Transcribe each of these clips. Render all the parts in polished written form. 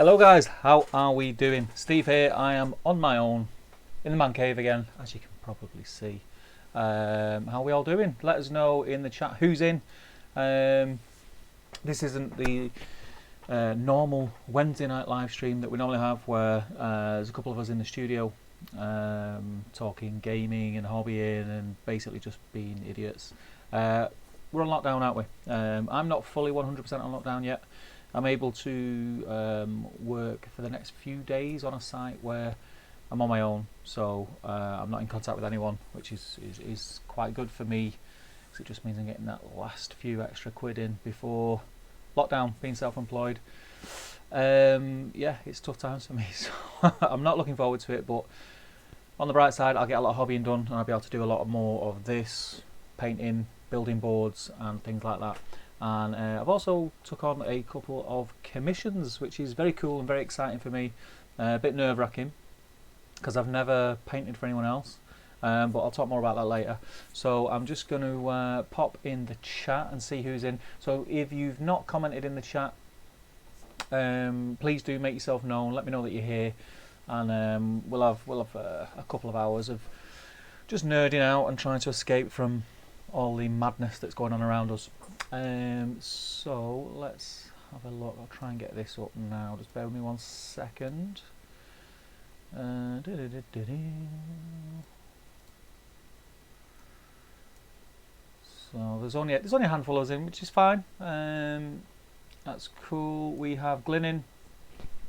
Hello guys, how are we doing? Steve here. I am on my own in the man cave again, as you can probably see. How are we all doing? Let us know in the chat who's in. This isn't the normal Wednesday night live stream that we normally have, where there's a couple of us in the studio talking gaming and hobbying and basically just being idiots. We're on lockdown, aren't we? I'm not fully 100% on lockdown yet. I'm able to work for the next few days on a site where I'm on my own, so I'm not in contact with anyone, which is quite good for me, because it just means I'm getting that last few extra quid in before lockdown, being self-employed. Yeah, it's tough times for me, so I'm not looking forward to it, but on the bright side, I'll get a lot of hobbying done, and I'll be able to do a lot more of this, painting, building boards and things like that. And I've also took on a couple of commissions, which is very cool and very exciting for me. A bit nerve-wracking because I've never painted for anyone else, but I'll talk more about that later. So I'm just going to pop in the chat and see who's in. So if you've not commented in the chat, please do make yourself known. Let me know that you're here, and we'll have a couple of hours of just nerding out and trying to escape from all the madness that's going on around us. So let's have a look. I'll try and get this up now. Just bear with me 1 second. So there's only a handful of us in, which is fine. That's cool. We have Glyn in.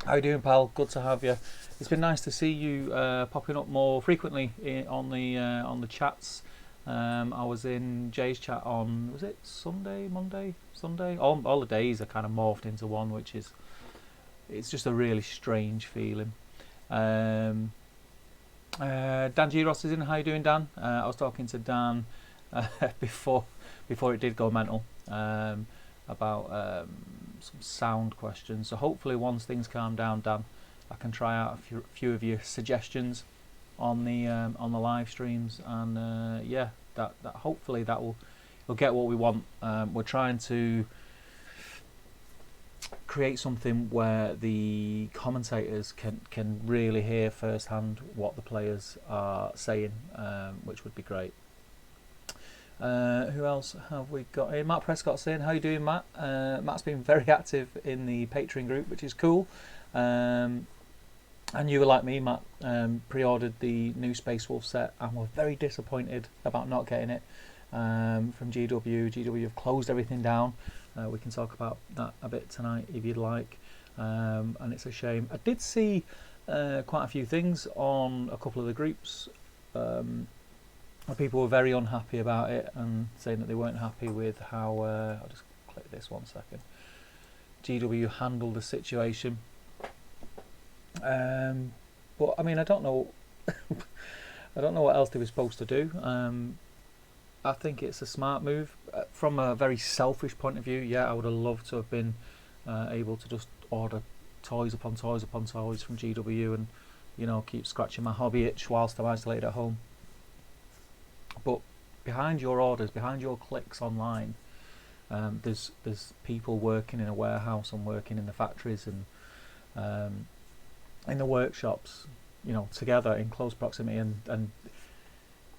How you doing, pal? Good to have you. It's been nice to see you popping up more frequently on the chats. I was in Jay's chat on, was it Sunday, Monday, Sunday? All the days are kind of morphed into one, which is, it's just a really strange feeling. Dan G. Ross is in. How you doing, Dan? I was talking to Dan before it did go mental about some sound questions. So hopefully once things calm down, Dan, I can try out a few of your suggestions on the live streams, and yeah, that hopefully we'll get what we want. We're trying to create something where the commentators can really hear firsthand what the players are saying, which would be great. Who else have we got here? Matt Prescott's in. How you doing, Matt? Matt's been very active in the Patreon group, which is cool. And you were like me, Matt, pre-ordered the new Space Wolf set and were very disappointed about not getting it from GW. GW have closed everything down. We can talk about that a bit tonight if you'd like. And it's a shame. I did see quite a few things on a couple of the groups. People were very unhappy about it and saying that they weren't happy with how, I'll just click this 1 second, GW handled the situation. But I mean, I don't know I don't know what else they were supposed to do. I think it's a smart move from a very selfish point of view. Yeah, I would have loved to have been able to just order toys upon toys upon toys from GW and, you know, keep scratching my hobby itch whilst I'm isolated at home. But behind your orders, behind your clicks online, there's people working in a warehouse and working in the factories and in the workshops, you know, together in close proximity, and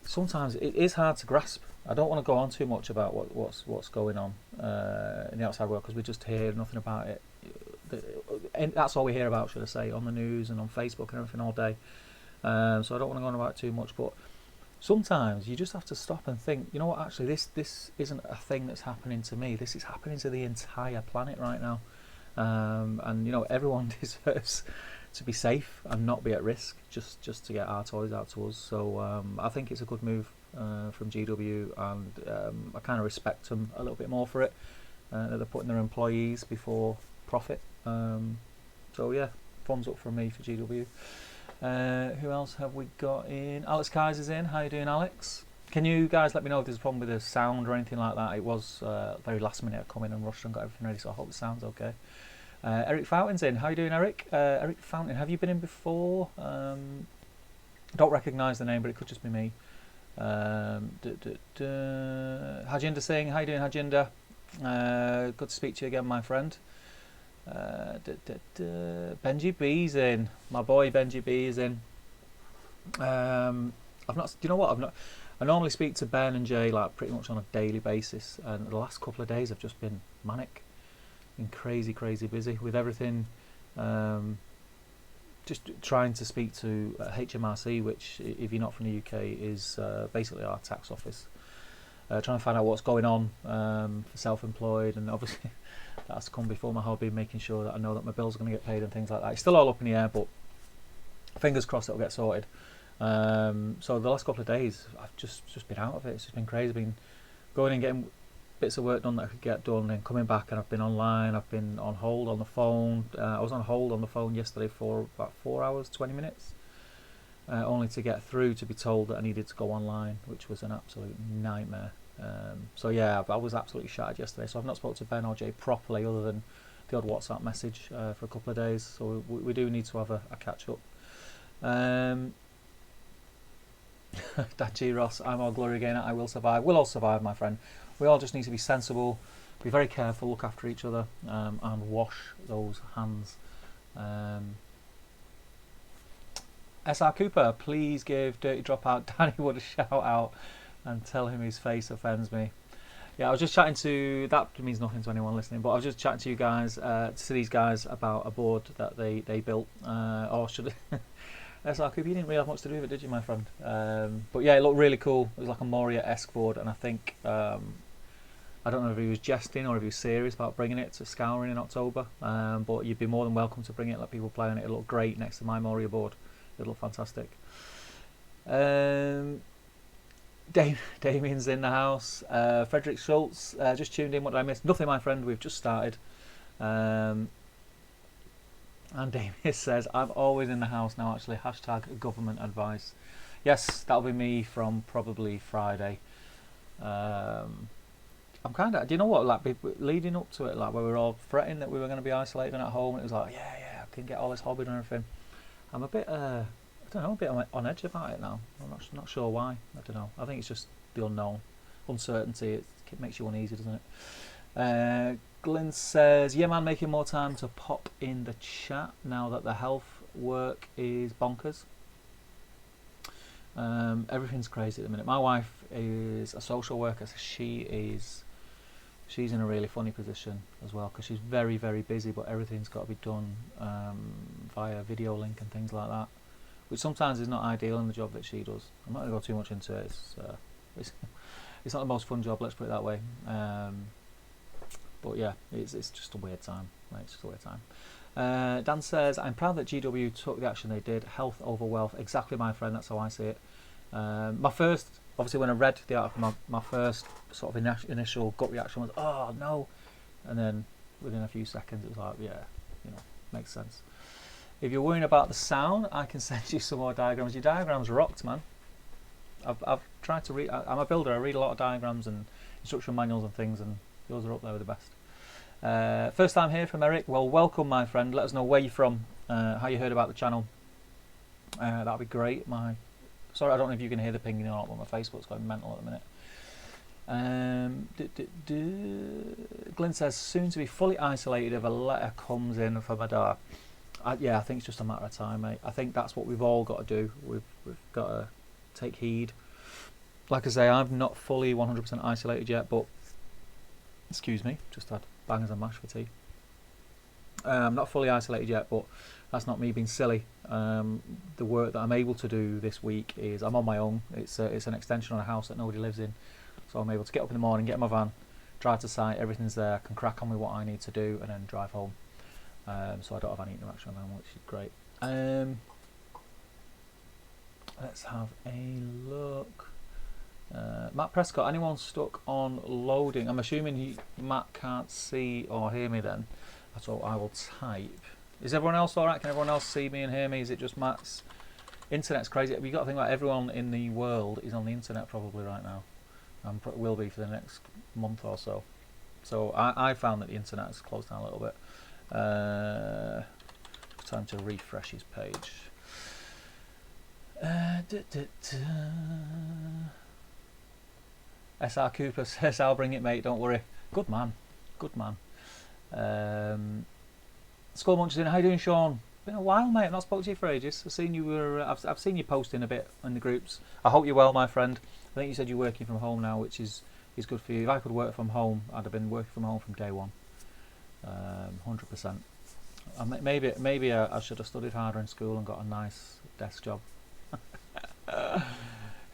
sometimes it is hard to grasp. I don't want to go on too much about what's going on in the outside world, because we just hear nothing about it. And that's all we hear about, should I say, on the news and on Facebook and everything all day. So I don't want to go on about it too much, but sometimes you just have to stop and think, you know what, actually this isn't a thing that's happening to me. This is happening to the entire planet right now. And you know, everyone deserves to be safe and not be at risk, just to get our toys out to us. So I think it's a good move from GW, and I kind of respect them a little bit more for it, that they're putting their employees before profit. So yeah, thumbs up from me for GW. Who else have we got in? Alex Kaiser's in. How you doing, Alex? Can you guys let me know if there's a problem with the sound or anything like that? It was very last minute. I come in and rushed and got everything ready, so I hope it sounds okay. Eric Fountain's in. How you doing, Eric? Eric Fountain, have you been in before? Don't recognise the name, but it could just be me. Hajinder Singh, how you doing, Hajinder? Good to speak to you again, my friend. Benji B's in. My boy Benji B is in. I've not. Do you know what? I've not. I normally speak to Ben and Jay like pretty much on a daily basis, and the last couple of days have just been manic, been crazy busy with everything. Just trying to speak to HMRC, which, if you're not from the UK, is basically our tax office. Trying to find out what's going on for self-employed, and obviously that has to come before my hobby, making sure that I know that my bills are going to get paid and things like that. It's still all up in the air, but fingers crossed it'll get sorted. So the last couple of days I've just been out of it. It's just been crazy. I've been going and getting bits of work done that I could get done, and coming back, and I've been online, I've been on hold on the phone. I was on hold on the phone yesterday for about 4 hours 20 minutes, only to get through to be told that I needed to go online, which was an absolute nightmare. So yeah, I was absolutely shattered yesterday, so I've not spoken to Ben or Jay properly other than the odd WhatsApp message for a couple of days, so we do need to have a catch up. Dad G. Ross, I'm all glory again. I will survive. We'll all survive, my friend. We all just need to be sensible, be very careful, look after each other, and wash those hands. SR Cooper, please give Dirty Dropout Danny Wood a shout out and tell him his face offends me. Yeah, I was just chatting to, that means nothing to anyone listening, but I was just chatting to you guys, to these guys about a board that they built, or should SR Cooper, you didn't really have much to do with it, did you, my friend? But yeah, it looked really cool. It was like a Moria-esque board, and I think, I don't know if he was jesting or if he was serious about bringing it to Scouring in October, but you'd be more than welcome to bring it, let people play on it. It looked great next to my Moria board. It looked fantastic. Damien's in the house. Frederick Schultz just tuned in. What did I miss? Nothing, my friend. We've just started. And Damien says, I'm always in the house now, actually. Hashtag government advice. Yes, that'll be me from probably Friday. I'm kind of, do you know what, like, leading up to it, like, where we were all fretting that we were going to be isolated and at home, it was like, yeah, I can get all this hobby and everything. I'm a bit, I don't know, a bit on edge about it now. I'm not sure why. I don't know. I think it's just the unknown. Uncertainty, it makes you uneasy, doesn't it? Glenn says, yeah, man, making more time to pop in the chat now that the health work is bonkers. Everything's crazy at the minute. My wife is a social worker, so she's in a really funny position as well, because she's very busy, but everything's got to be done via video link and things like that, which sometimes is not ideal in the job that she does. I'm not going to go too much into it. It's not the most fun job, let's put it that way. But yeah, it's just a weird time. Right? It's just a weird time. Dan says, I'm proud that GW took the action they did. Health over wealth. Exactly, my friend. That's how I see it. My first, obviously, when I read the article, my first sort of initial gut reaction was, oh no, and then within a few seconds it was like, yeah, makes sense. If you're worrying about the sound, I can send you some more diagrams. Your diagrams rocked, man. I've tried to read. I'm a builder. I read a lot of diagrams and instruction manuals and things, and yours are up there with the best. First time here from Eric. Well, welcome, my friend. Let us know where you're from, how you heard about the channel. That'd be great. Sorry, I don't know if you can hear the pinging or not, but my Facebook's going mental at the minute. Glenn says, soon to be fully isolated if a letter comes in from my door. Yeah, I think it's just a matter of time, mate. I think that's what we've all got to do. We've got to take heed. Like I say, I'm not fully 100% isolated yet, but excuse me, just had bangers and mash for tea. I'm not fully isolated yet, but that's not me being silly. The work that I'm able to do this week is I'm on my own. It's an extension on a house that nobody lives in, so I'm able to get up in the morning, get in my van, drive to site, everything's there, I can crack on with what I need to do, and then drive home. So I don't have any interaction with them, which is great. Let's have a look. Matt Prescott, anyone stuck on loading? I'm assuming Matt can't see or hear me then. So I will type. Is everyone else alright? Can everyone else see me and hear me? Is it just Matt's? Internet's crazy. You've got to think about everyone in the world is on the internet probably right now. And will be for the next month or so. So I found that the internet has closed down a little bit. Time to refresh his page. SR Cooper says, I'll bring it, mate, don't worry. Good man. Good man. Skull Munch's in. How you doing, Sean? Been a while, mate. I've not spoken to you for ages. I've seen you were. I've seen you posting a bit in the groups. I hope you're well, my friend. I think you said you're working from home now, which is good for you. If I could work from home, I'd have been working from home from day one. 100%. Maybe I should have studied harder in school and got a nice desk job.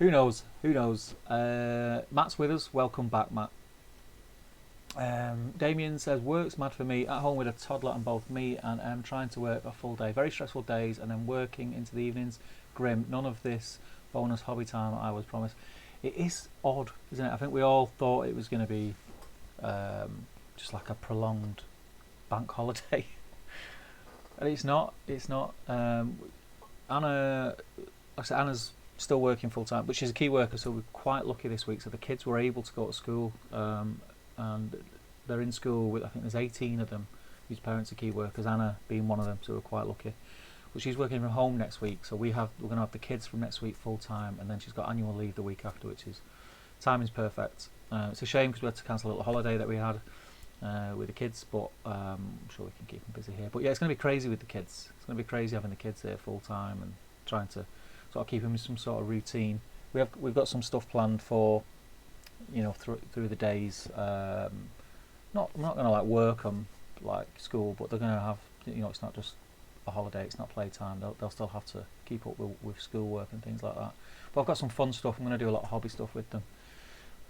Who knows? Who knows? Matt's with us. Welcome back, Matt. Damien says, work's mad for me, at home with a toddler and both me and trying to work a full day. Very stressful days, and then working into the evenings. Grim. None of this bonus hobby time I was promised. It is odd, isn't it? I think we all thought it was going to be just like a prolonged bank holiday. And it's not. It's not. Anna, like I said, Anna's still working full time, but she's a key worker, so we're quite lucky this week. So the kids were able to go to school, and they're in school with, I think there's 18 of them whose parents are key workers, Anna being one of them, so we're quite lucky. But she's working from home next week, so we're going to have the kids from next week full time, and then she's got annual leave the week after, which is timing's perfect. It's a shame because we had to cancel a little holiday that we had with the kids, but I'm sure we can keep them busy here. But yeah, it's going to be crazy with the kids. It's going to be crazy having the kids here full time and trying to sort of keep them in some sort of routine. We've got some stuff planned for, you know, through the days. I'm not going to like work them like school, but they're going to have, you know, it's not just a holiday, it's not playtime. They'll still have to keep up with schoolwork and things like that. But I've got some fun stuff. I'm going to do a lot of hobby stuff with them.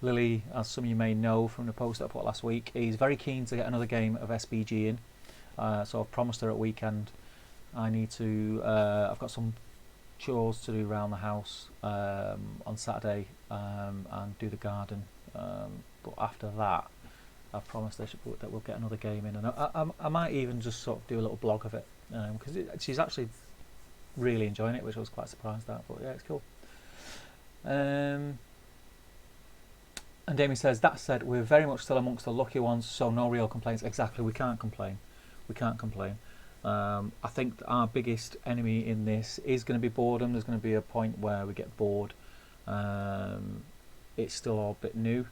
Lily, as some of you may know from the post that I put last week, is very keen to get another game of SBG in. So I've promised her at weekend I need to. I've got some chores to do around the house on Saturday and do the garden. But after that, I've promised that we'll get another game in, and I might even just sort of do a little blog of it because she's actually really enjoying it, which I was quite surprised at. But yeah, it's cool. And Damien says, that said, we're very much still amongst the lucky ones, so no real complaints. Exactly, we can't complain. We can't complain. I think our biggest enemy in this is going to be boredom. There's going to be a point where we get bored. It's still all a bit new.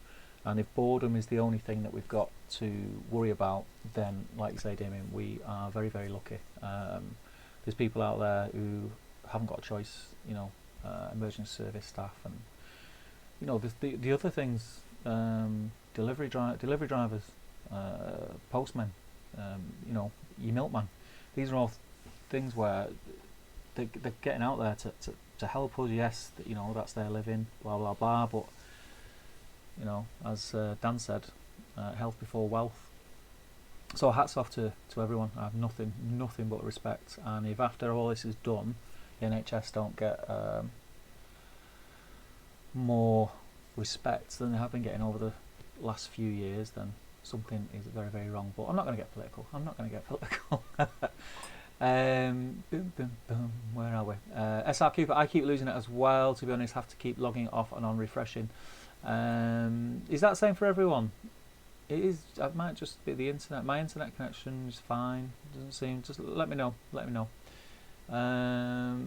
And if boredom is the only thing that we've got to worry about, then, like you say, Damien, we are very, very lucky. There's people out there who haven't got a choice, you know, emergency service staff, and you know, the other things, delivery drivers, postmen, you know, your milkman. These are all things where they're getting out there to help us. Yes, you know, that's their living, blah blah blah. But you know, as Dan said, health before wealth. So hats off to everyone. I have nothing but respect. And if after all this is done, the NHS don't get more respect than they have been getting over the last few years, then something is very, very wrong. But I'm not going to get political. Boom, boom, boom. Where are we? SR Cooper, I keep losing it as well, to be honest. Have to keep logging off and on, refreshing. Is that the same for everyone? It is. It might just be the internet. My internet connection is fine. Doesn't seem. Just let me know. Where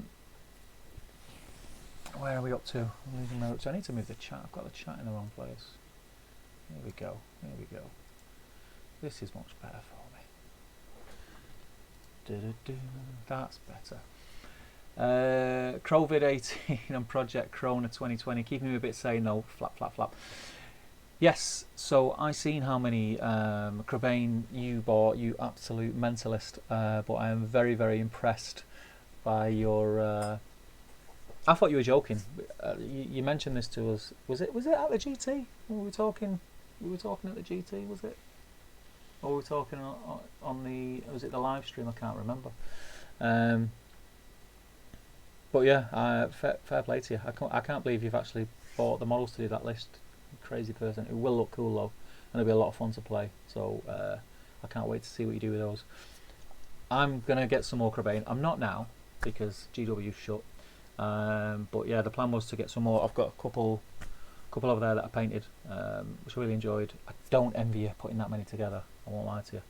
are we up to? I'm losing notes. I need to move the chat. I've got the chat in the wrong place. Here we go. This is much better for me. That's better. COVID-18 and Project Corona 2020. Keeping me a bit sane though. Flap. Yes, so I seen how many Crabane you bought, you absolute mentalist. But I am very, very impressed by your... I thought you were joking. You mentioned this to us. Was it at the GT? We were talking at the GT, was it? Or were we talking on the... Was it the live stream? I can't remember. But yeah, fair play to you. I can't believe you've actually bought the models to do that list. Crazy person. It will look cool though, and it'll be a lot of fun to play. So I can't wait to see what you do with those. I'm gonna get some more Crabane. I'm not now because GW's shut. But yeah, the plan was to get some more. I've got a couple over there that I painted, which I really enjoyed. I don't envy you putting that many together. I won't lie to you.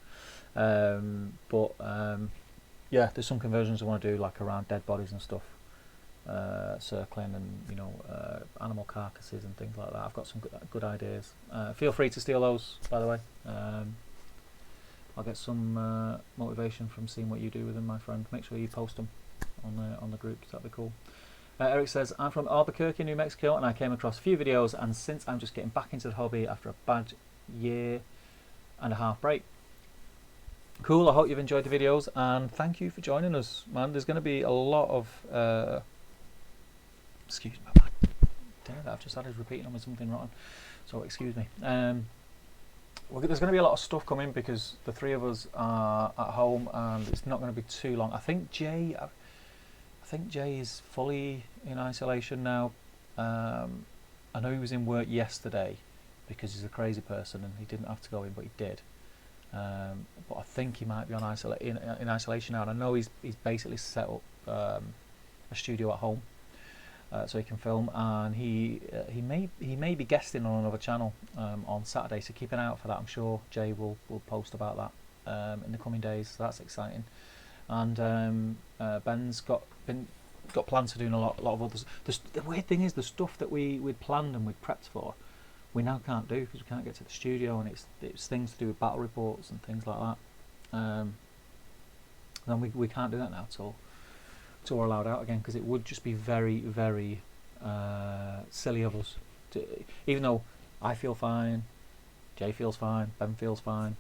But yeah, there's some conversions I want to do, like around dead bodies and stuff. Circling and, you know, animal carcasses and things like that. I've got some good ideas. Feel free to steal those, by the way. I'll get some motivation from seeing what you do with them, my friend. Make sure you post them on the groups. That'd be cool. Eric says, I'm from Albuquerque, New Mexico, and I came across a few videos, and since I'm just getting back into the hobby after a bad year and a half break. Cool, I hope you've enjoyed the videos, and thank you for joining us, man. There's going to be a lot of... excuse me, man. Damn it, I've just started repeating on with something rotten, so excuse me. There's going to be a lot of stuff coming because the three of us are at home, and it's not going to be too long. I think Jay is fully in isolation now. I know he was in work yesterday because he's a crazy person and he didn't have to go in, but he did. But I think he might be on in isolation now, and I know he's basically set up a studio at home so he can film, and he may be guesting on another channel on Saturday, so keep an eye out for that. I'm sure Jay will post about that in the coming days, so that's exciting. And Ben's got plans for doing a lot of others. The weird thing is, the stuff that we'd planned and we'd prepped for, we now can't do because we can't get to the studio, and it's things to do with battle reports and things like that. Then we can't do that now till we're allowed out again, because it would just be very, very silly of us to, even though I feel fine, Jay feels fine, Ben feels fine,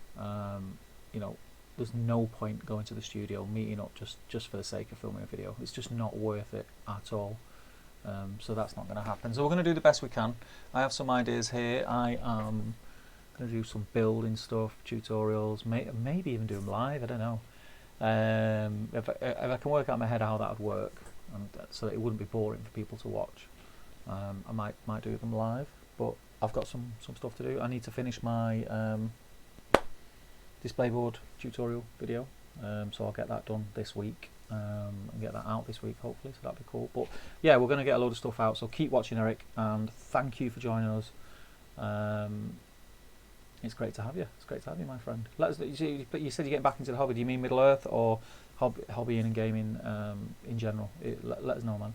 you know, there's no point going to the studio, meeting up just for the sake of filming a video. It's just not worth it at all. So that's not going to happen. So we're going to do the best we can. I have some ideas here. I am going to do some building stuff, tutorials, maybe even do them live. I don't know. If I can work out in my head how that would work, and so that it wouldn't be boring for people to watch, I might do them live. But I've got some stuff to do. I need to finish my display board tutorial video, so I'll get that done this week. And get that out this week hopefully, so that'd be cool. But yeah, we're going to get a load of stuff out, so keep watching, Eric, and thank you for joining us. It's great to have you. It's great to have you, my friend. Let us. But you said you're getting back into the hobby. Do you mean Middle Earth or hobbying and gaming in general? Let us know,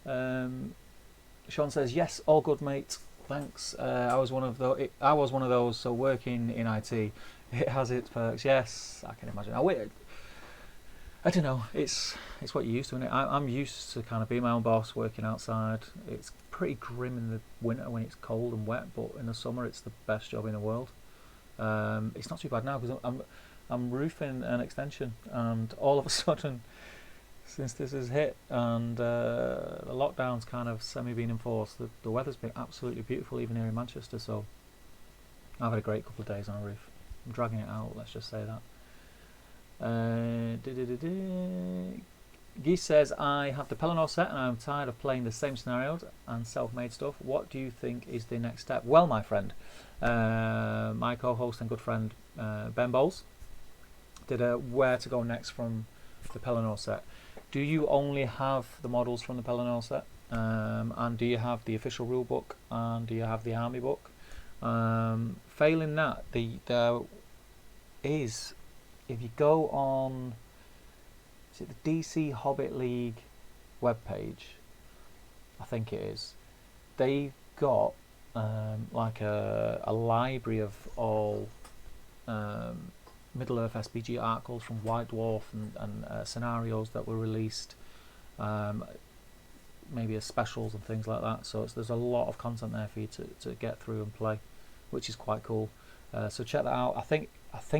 man. Sean says, yes, all good, mate. Thanks. I was one of those. So working in IT, it has its perks. Yes, I can imagine. I don't know, it's what you're used to, isn't it? I'm used to kind of being my own boss, working outside. It's pretty grim in the winter when it's cold and wet, but in the summer it's the best job in the world. It's not too bad now because I'm roofing an extension, and all of a sudden, since this has hit and the lockdown's kind of semi-been enforced, the weather's been absolutely beautiful even here in Manchester, so I've had a great couple of days on a roof. I'm dragging it out, let's just say that. Geese says, I have the Pelennor set and I'm tired of playing the same scenarios and self-made stuff. What do you think is the next step? Well, my friend, my co-host and good friend Ben Bowles did a where to go next from the Pelennor set. Do you only have the models from the Pelennor set? And do you have the official rule book? And do you have the army book? Failing that, there is, if you go on, is it the DC Hobbit League webpage? I think it is. They've got like a library of all Middle-earth SPG articles from White Dwarf and scenarios that were released, maybe as specials and things like that. So there's a lot of content there for you to get through and play, which is quite cool. So check that out. I think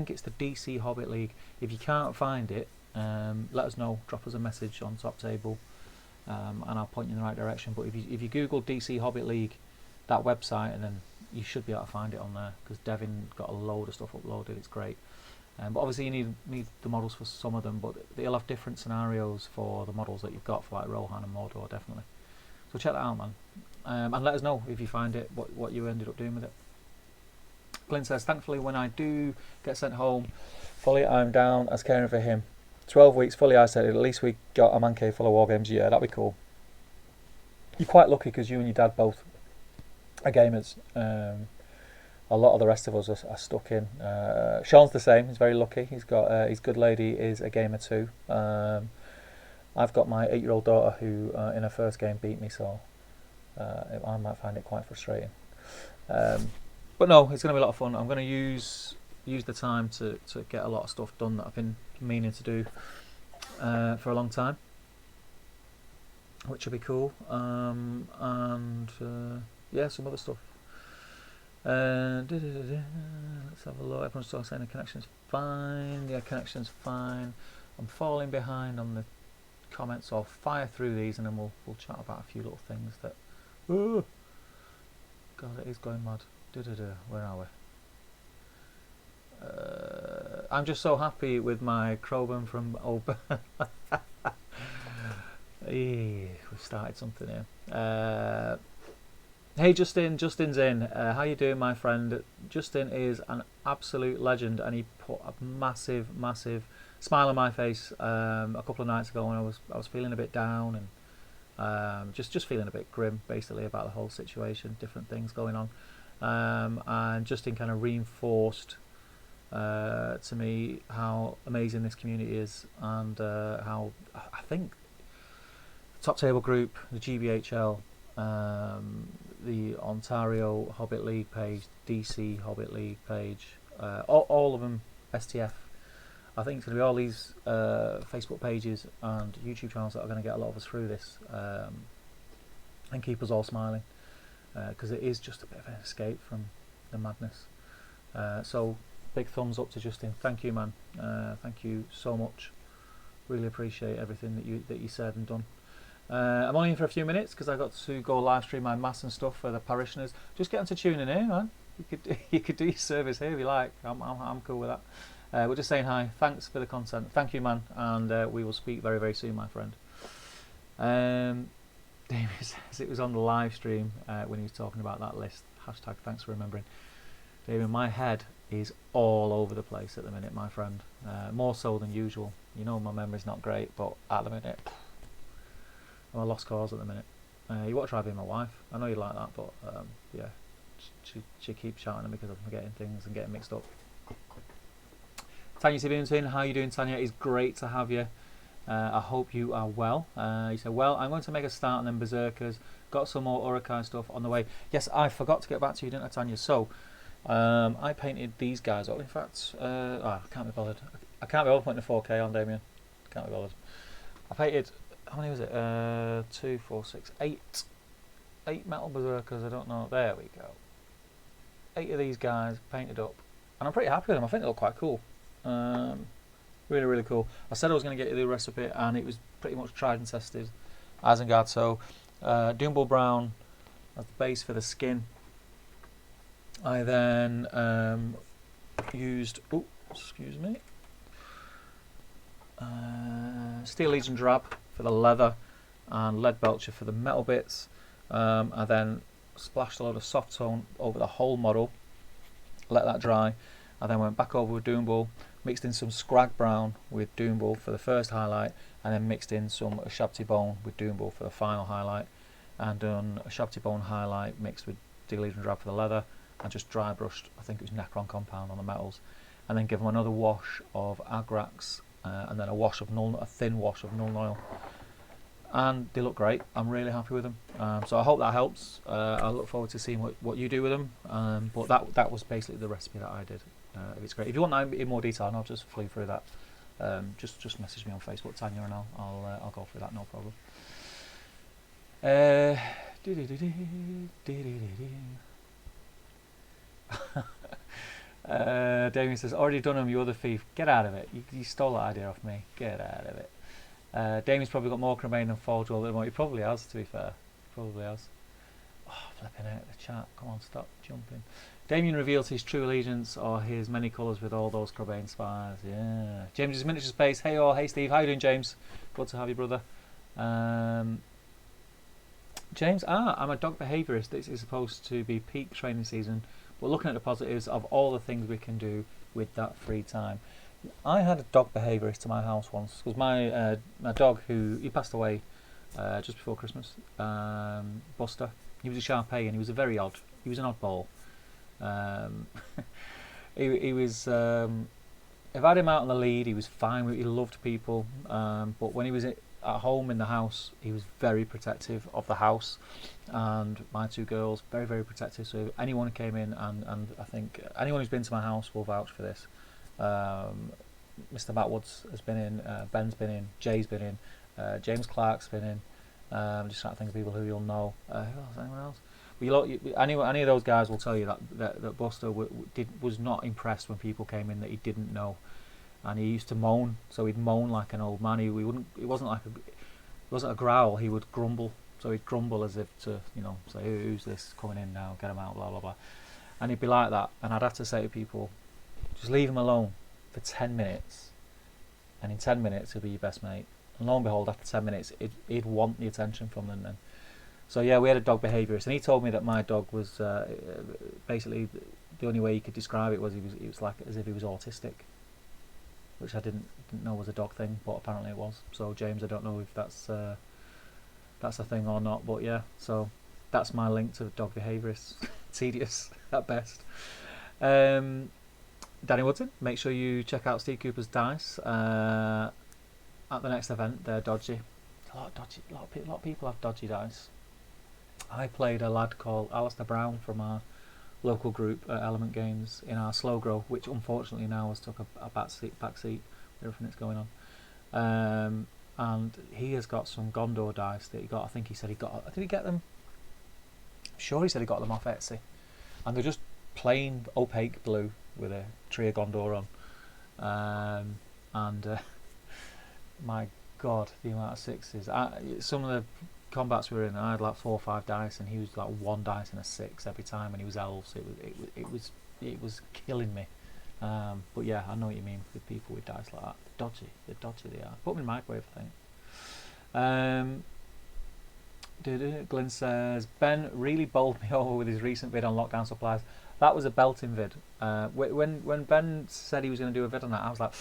it's the DC Hobbit League. If you can't find it, let us know. Drop us a message on Top Table, and I'll point you in the right direction. But if you Google DC Hobbit League, that website, and then you should be able to find it on there, because Devin got a load of stuff uploaded. It's great. But obviously you need the models for some of them, but they'll have different scenarios for the models that you've got for like Rohan and Mordor, definitely. So check that out, man. And let us know if you find it, what you ended up doing with it. Glyn says, thankfully when I do get sent home fully, I'm down as caring for him. 12 weeks fully isolated, at least we got a man cave full of war games. Yeah, that'd be cool. You're quite lucky because you and your dad both are gamers. A lot of the rest of us are stuck in. Sean's the same, he's very lucky. He's got his good lady is a gamer too. I've got my 8-year-old daughter who in her first game beat me, so I might find it quite frustrating. But no, it's going to be a lot of fun. I'm going to use use the time to get a lot of stuff done that I've been meaning to do for a long time, which will be cool. And yeah, some other stuff. Let's have a look. Everyone's still saying the connection's fine. Yeah, connection's fine. I'm falling behind on the comments, so I'll fire through these and then we'll chat about a few little things that. Oh, God, it is going mad. Where are we? I'm just so happy with my Kroban from Open. We've started something here. Hey Justin, Justin's in. How you doing, my friend? Justin is an absolute legend, and he put a massive smile on my face a couple of nights ago when I was feeling a bit down and just feeling a bit grim, basically, about the whole situation, different things going on. And Justin kind of reinforced to me how amazing this community is, and how I think the Top Table Group, the GBHL, the Ontario Hobbit League page, DC Hobbit League page, all of them, STF. I think it's going to be all these Facebook pages and YouTube channels that are going to get a lot of us through this and keep us all smiling, because it is just a bit of an escape from the madness. So big thumbs up to Justin. Thank you, man. Thank you so much. Really appreciate everything that you said and done. I'm only in for a few minutes because I got to go live stream my mass and stuff for the parishioners. Just get them to tune in here, man. You could do your service here if you like. I'm cool with that. We're just saying hi. Thanks for the content. Thank you, man. And we will speak very, very soon, my friend. David says it was on the live stream when he was talking about that list. Hashtag thanks for remembering. David, my head is all over the place at the minute, my friend. More so than usual. You know my memory's not great, but at the minute I'm a lost cause at the minute. You want to try being my wife? I know you like that, but yeah, she keeps shouting at me because I'm forgetting things and getting mixed up. Tanya Stevenson, how are you doing, Tanya? It's great to have you. I hope you are well. You said, well, I'm going to make a start on them Berserkers. Got some more Urukai stuff on the way. Yes, I forgot to get back to you, didn't I, Tanya? So, I painted these guys up. In fact, I can't be bothered. I can't be bothered putting the 4K on, Damien. Can't be bothered. I painted, how many was it? 2, 4, 6, 8. 8 metal Berserkers, I don't know. There we go. 8 of these guys painted up. And I'm pretty happy with them. I think they look quite cool. Really, really cool. I said I was going to get you the recipe, and it was pretty much tried and tested. Isengard. So, Doombull Brown as the base for the skin. I then used, excuse me, Steel Legion Drab for the leather and Lead Belcher for the metal bits. I then splashed a load of soft tone over the whole model, let that dry. I then went back over with Doombull, mixed in some Scrag Brown with Doombull for the first highlight, and then mixed in some Shabty Bone with Doombull for the final highlight, and done a Shabty Bone highlight mixed with Steel Legion Drab for the leather, and just dry brushed, I think it was Necron Compound on the metals, and then give them another wash of Agrax, and then a thin wash of Nuln Oil. And they look great. I'm really happy with them. So I hope that helps. I look forward to seeing what you do with them. But that was basically the recipe that I did. It's great. If you want that in more detail, and I'll just flew through that. Just message me on Facebook, Tanya, and I'll go through that. No problem. Damien says, already done them, you other thief. Get out of it. You stole that idea off me. Get out of it. Damien's probably got more Cremain than Forge World at the moment. He probably has, to be fair. Probably has. Oh, flipping out the chat. Come on, stop jumping. Damien reveals his true allegiance or his many colours with all those Cremain spires. Yeah. James's Miniature Space. Hey, all. Hey, Steve. How you doing, James? Good to have you, brother. James, I'm a dog behaviourist. This is supposed to be peak training season. But looking at the positives of all the things we can do with that free time. I had a dog behaviourist to my house once because my dog, he passed away just before Christmas, Buster. He was a Shar-Pei and he was an oddball. He was if I had him out on the lead, he was fine. He loved people, but when he was at home in the house, he was very protective of the house, and my 2 girls, very, very protective. So anyone who came in, and I think anyone who's been to my house will vouch for this. Mr. Matt Woods has been in, Ben's been in, Jay's been in, James Clark's been in. Just trying to think of people who you'll know. Who else? Anyone else? Well, any of those guys will tell you that Buster was not impressed when people came in that he didn't know, and he used to moan. So he'd moan like an old man. He wouldn't. It wasn't a growl. He would grumble. So he'd grumble as if to say, who's this coming in now? Get him out, blah blah blah. And he'd be like that. And I'd have to say to people, just leave him alone for 10 minutes, and in 10 minutes he'll be your best mate. And lo and behold, after 10 minutes, he'd want the attention from them then. So yeah, we had a dog behaviourist, and he told me that my dog was basically the only way he could describe it was he was like as if he was autistic, which I didn't know was a dog thing, but apparently it was. So James, I don't know if that's a thing or not, but yeah. So that's my link to dog behaviourists. Tedious at best. Danny Woodson, make sure you check out Steve Cooper's dice at the next event. They're dodgy. A lot of people have dodgy dice. I played a lad called Alistair Brown from our local group at Element Games in our slow grow, which unfortunately now has took a back seat with everything that's going on. And he has got some Gondor dice that he got. I think he said he got. Did he get them? I'm sure he said he got them off Etsy, and they're just plain opaque blue with a tree of Gondor on. My God, the amount of sixes. Some of the combats we were in, I had like 4 or 5 dice, and he was like 1 dice and a 6 every time, and he was elves. It was killing me. But yeah, I know what you mean with people with dice like that. They're dodgy they are. Put them in the microwave, I think. Glenn says, Ben really bowled me over with his recent vid on lockdown supplies. That was a belting vid. When Ben said he was going to do a vid on that, I was like,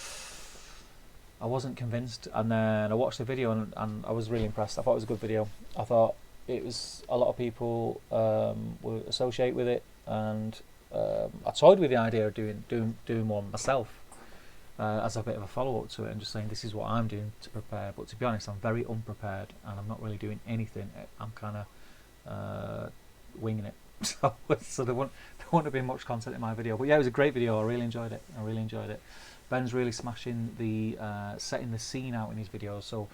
I wasn't convinced, and then I watched the video and I was really impressed. I thought it was a good video. I thought it was a lot of people will associate with it, and I toyed with the idea of doing one myself as a bit of a follow up to it, and just saying this is what I'm doing to prepare. But to be honest, I'm very unprepared, and I'm not really doing anything. I'm kind of winging it. So there wouldn't have been much content in my video. But yeah, it was a great video. I really enjoyed it. Ben's really smashing the setting the scene out in his videos. So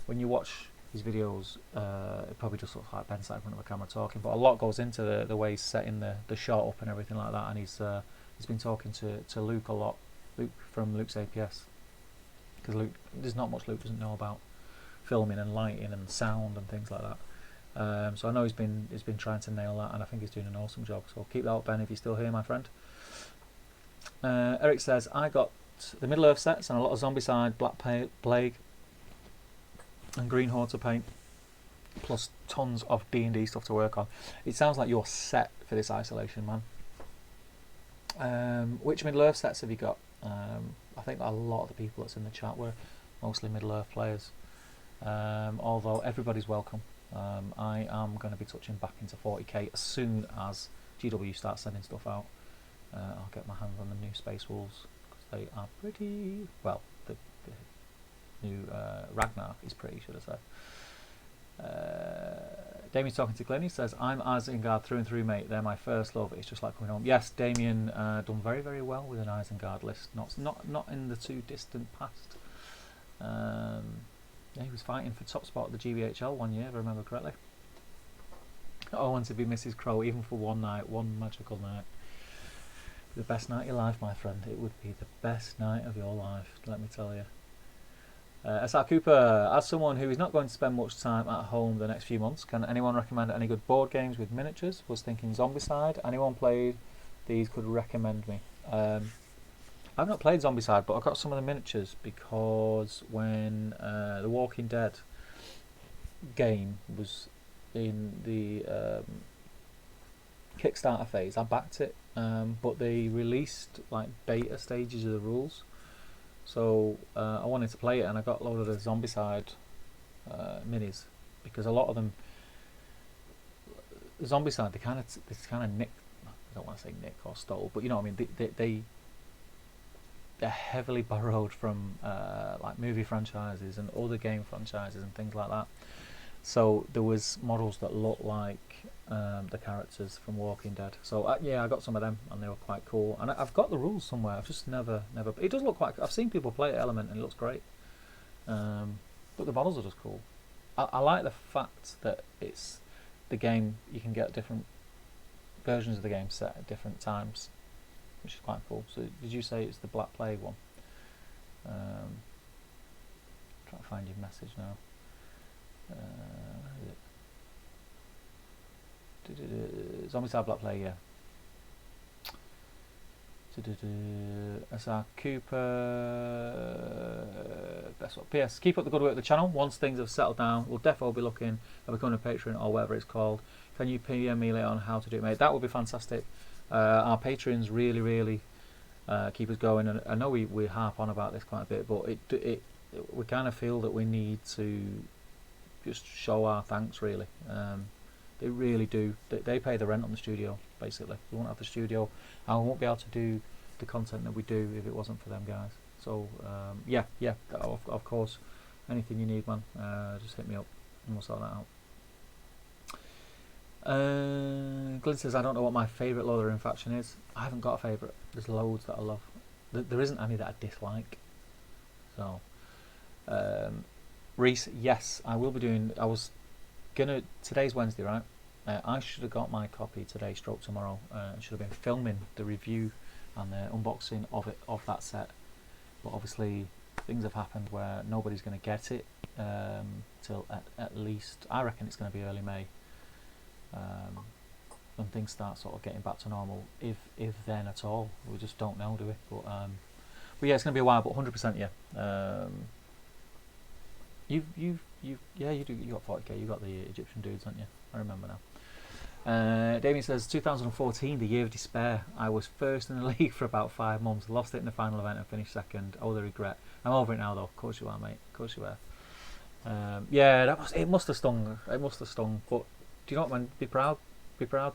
when you watch his videos, it probably just looks like Ben sat in front of a camera talking, but a lot goes into the way he's setting the shot up and everything like that. And he's been talking to Luke a lot, Luke from Luke's APS, because there's not much Luke doesn't know about filming and lighting and sound and things like that. So I know he's been trying to nail that, and I think he's doing an awesome job. So keep that up, Ben, if you're still here, my friend. Eric says, I got the Middle Earth sets and a lot of Zombicide, Black Plague and Green Horde to paint, plus tons of D&D stuff to work on. It sounds like you're set for this isolation, man. Which Middle Earth sets have you got? I think a lot of the people that's in the chat were mostly Middle Earth players, although everybody's welcome. I am going to be touching back into 40k as soon as GW starts sending stuff out. I'll get my hands on the new Space Wolves, because they are pretty, well, the new Ragnar is pretty, should I say. Damien's talking to Glenn. He says, I'm Isengard through and through, mate. They're my first love. It's just like coming home. Yes, Damien done very, very well with an Isengard list. Not in the too distant past. Yeah, he was fighting for top spot at the GBHL one year, if I remember correctly. I want to be Mrs. Crow, even for one night, one magical night. The best night of your life, my friend. It would be the best night of your life, let me tell you. S.R. Cooper, as someone who is not going to spend much time at home the next few months, can anyone recommend any good board games with miniatures? Was thinking Zombicide. Anyone played these could recommend me. I've not played Zombicide, but I got some of the miniatures because when the Walking Dead game was in the Kickstarter phase, I backed it. But they released like beta stages of the rules, so I wanted to play it, and I got a load of the Zombicide minis, because a lot of them, the Zombicide, they kind of nick. I don't want to say nick or stole, but you know what I mean. they're heavily borrowed from like movie franchises and other game franchises and things like that. So there was models that looked like the characters from Walking Dead. So yeah, I got some of them and they were quite cool. And I've got the rules somewhere. I've just never. It does look quite. I've seen people play it Element and it looks great. But the models are just cool. I like the fact that it's the game. You can get different versions of the game set at different times, which is quite cool. So did you say it's the Black Plague one? Trying to find your message now. Where is it? Zombicide Black Plague, yeah. SR Cooper. Best what? PS. Keep up the good work of the channel. Once things have settled down, we'll definitely be looking at becoming a Patreon or whatever it's called. Can you PM me later on how to do it, mate? That would be fantastic. Our Patreons really keep us going, and I know we harp on about this quite a bit, but we kind of feel that we need to just show our thanks, really. They really do. They pay the rent on the studio, basically. We won't have the studio, and we won't be able to do the content that we do if it wasn't for them guys. So yeah, of course, anything you need, man, just hit me up and we'll sort that out. Glyn says, I don't know what my favourite Lord of the Rings faction is. I haven't got a favourite. There's loads that I love. There isn't any that I dislike. So Reese, yes, I will be doing. I was gonna. Today's Wednesday, right? I should have got my copy today, stroke tomorrow. Should have been filming the review and the unboxing of that set. But obviously, things have happened where nobody's going to get it till at least. I reckon it's going to be early May. When things start sort of getting back to normal, if then at all, we just don't know, do we? But yeah, it's going to be a while. But 100%, yeah. You do. You got 40k. You got the Egyptian dudes, haven't you? I remember now. Damien says 2014, the year of despair. I was first in the league for about 5 months, lost it in the final event and finished second. Oh, the regret. I'm over it now, though. Of course you are, mate. Of course you are. Yeah, it must have stung. It must have stung. But do you know what, man? Be proud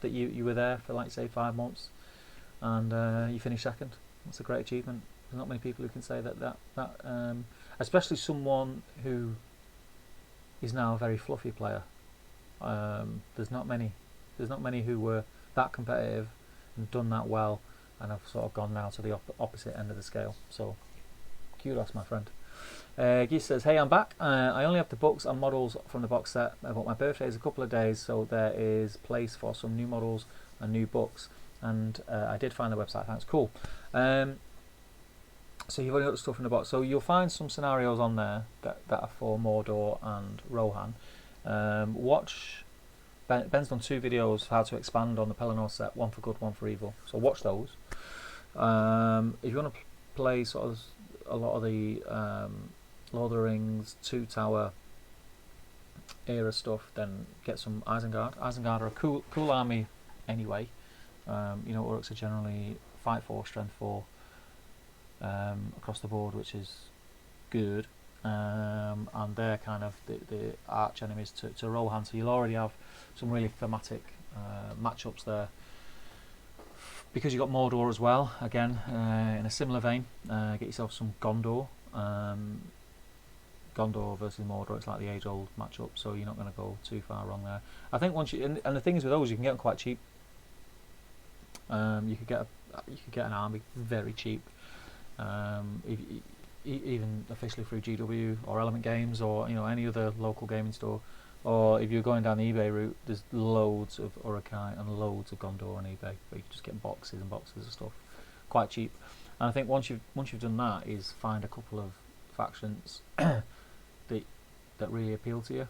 that you were there for, like, say, 5 months and you finished second. That's a great achievement. There's not many people who can say that especially someone who is now a very fluffy player. There's not many who were that competitive and done that well and have sort of gone now to the opposite end of the scale. So kudos, my friend. Guy says, hey, I'm back. I only have the books and models from the box set, but my birthday is a couple of days, so there is place for some new models and new books. And I did find the website. Thanks. Cool. So you've only got the stuff in the box. So you'll find some scenarios on there that are for Mordor and Rohan. Watch. Ben's done 2 videos how to expand on the Pelennor set, one for good, one for evil. So watch those. If you want to play sort of a lot of the Lord of the Rings, Two Tower era stuff, then get some Isengard. Isengard are a cool army anyway. Orcs are generally fight 4, strength 4 across the board, which is good. And they're kind of the arch enemies to Rohan, so you'll already have some really thematic matchups there. Because you've got Mordor as well, again, in a similar vein, get yourself some Gondor. Gondor versus Mordor, it's like the age-old matchup, so you're not going to go too far wrong there. I think once you, and the thing is with those, you can get them quite cheap. You could get an army very cheap. Even officially through GW or Element Games or any other local gaming store, or if you're going down the eBay route, there's loads of Uruk-hai and loads of Gondor on eBay where you can just get boxes and boxes of stuff quite cheap. And I think once you've done that, is find a couple of factions that really appeal to you,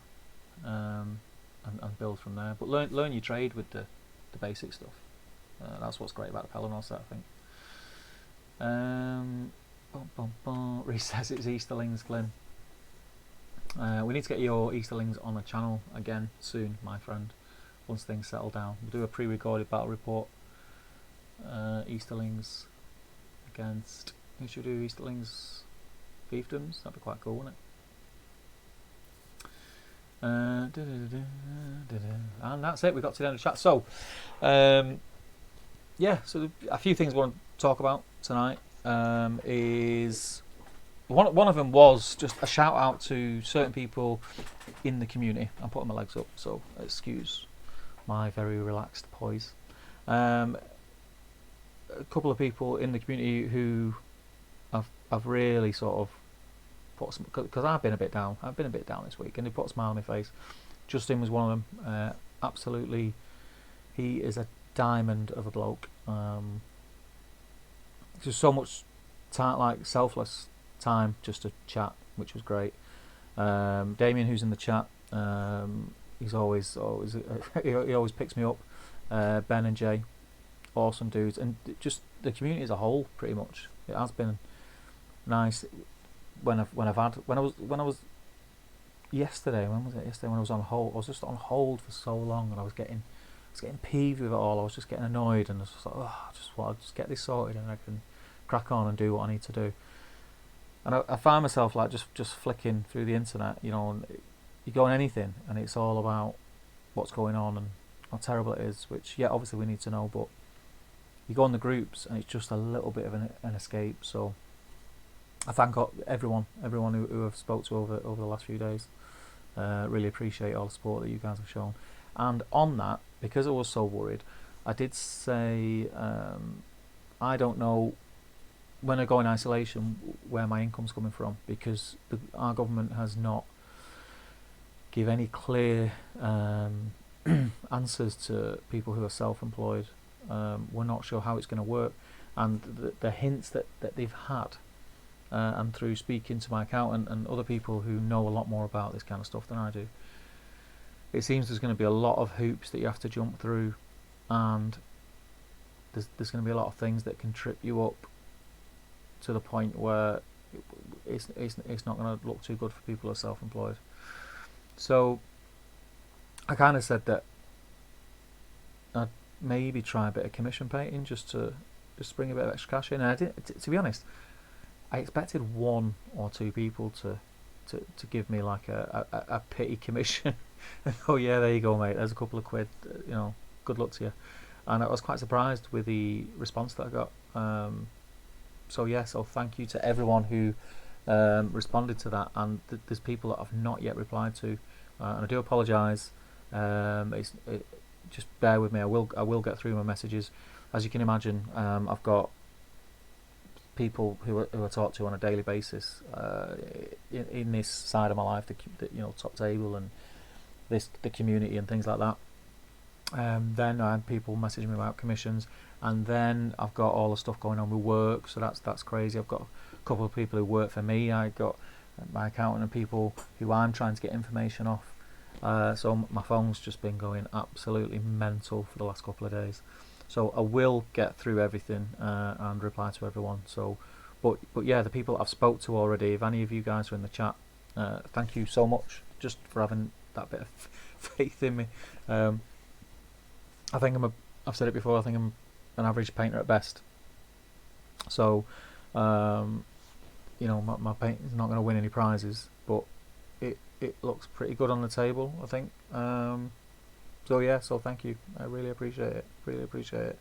and build from there. But learn your trade with the basic stuff. That's what's great about the Pelennor set, I think. Reese says it's Easterlings, Glyn. We need to get your Easterlings on the channel again soon, my friend, once things settle down. We'll do a pre-recorded battle report. Easterlings against, who should we do? Easterlings fiefdoms? That'd be quite cool, wouldn't it? And that's it, we got to the end of the chat. So yeah, so a few things I want to talk about tonight. is one of them was just a shout out to certain people in the community. I'm putting my legs up, so excuse my very relaxed poise. A couple of people in the community who I've really sort of put some, because I've been a bit down. I've been a bit down this week, and they put a smile on my face. Justin was one of them. Absolutely, he is a diamond of a bloke. Just so much time, like selfless time, just to chat, which was great. Damien, who's in the chat, he's always he always picks me up. Ben and Jay, awesome dudes, and just the community as a whole, pretty much. It has been nice when I was yesterday. When was it? Yesterday, when I was on hold, I was just on hold for so long, and I was getting peeved with it all. I was just getting annoyed, and I was just like, oh, I just want to just get this sorted, and I can crack on and do what I need to do. And I find myself like just flicking through the internet, and you go on anything, and it's all about what's going on and how terrible it is. Which, yeah, obviously we need to know, but you go on the groups, and it's just a little bit of an escape. So I thank everyone who I've spoke to over the last few days. Really appreciate all the support that you guys have shown. And on that, because I was so worried, I did say I don't know when I go in isolation where my income's coming from, because our government has not give any clear answers to people who are self-employed. We're not sure how it's going to work, and the hints that they've had, and through speaking to my accountant and other people who know a lot more about this kind of stuff than I do, it seems there's going to be a lot of hoops that you have to jump through, and there's going to be a lot of things that can trip you up to the point where it's not going to look too good for people who are self-employed. So I kind of said that I'd maybe try a bit of commission painting just to bring a bit of extra cash in. And I did, to be honest, I expected one or two people to give me like a pity commission. Oh yeah, there you go, mate. There's a couple of quid. Good luck to you. And I was quite surprised with the response that I got. So thank you to everyone who responded to that. And there's people that I've not yet replied to, and I do apologise. Just bear with me. I will get through my messages. As you can imagine, I've got people who I talk to on a daily basis in this side of my life, the Top Table and the community and things like that. Then I had people messaging me about commissions, and then I've got all the stuff going on with work, so that's crazy. I've got a couple of people who work for me. I got my accountant and people who I'm trying to get information off. So my phone's just been going absolutely mental for the last couple of days. So I will get through everything and reply to everyone. So, but yeah, the people I've spoke to already, if any of you guys are in the chat, thank you so much just for having that bit of faith in me. I think I've said it before, I think I'm an average painter at best. So, my paint is not going to win any prizes, but it looks pretty good on the table, I think. So thank you. I really appreciate it.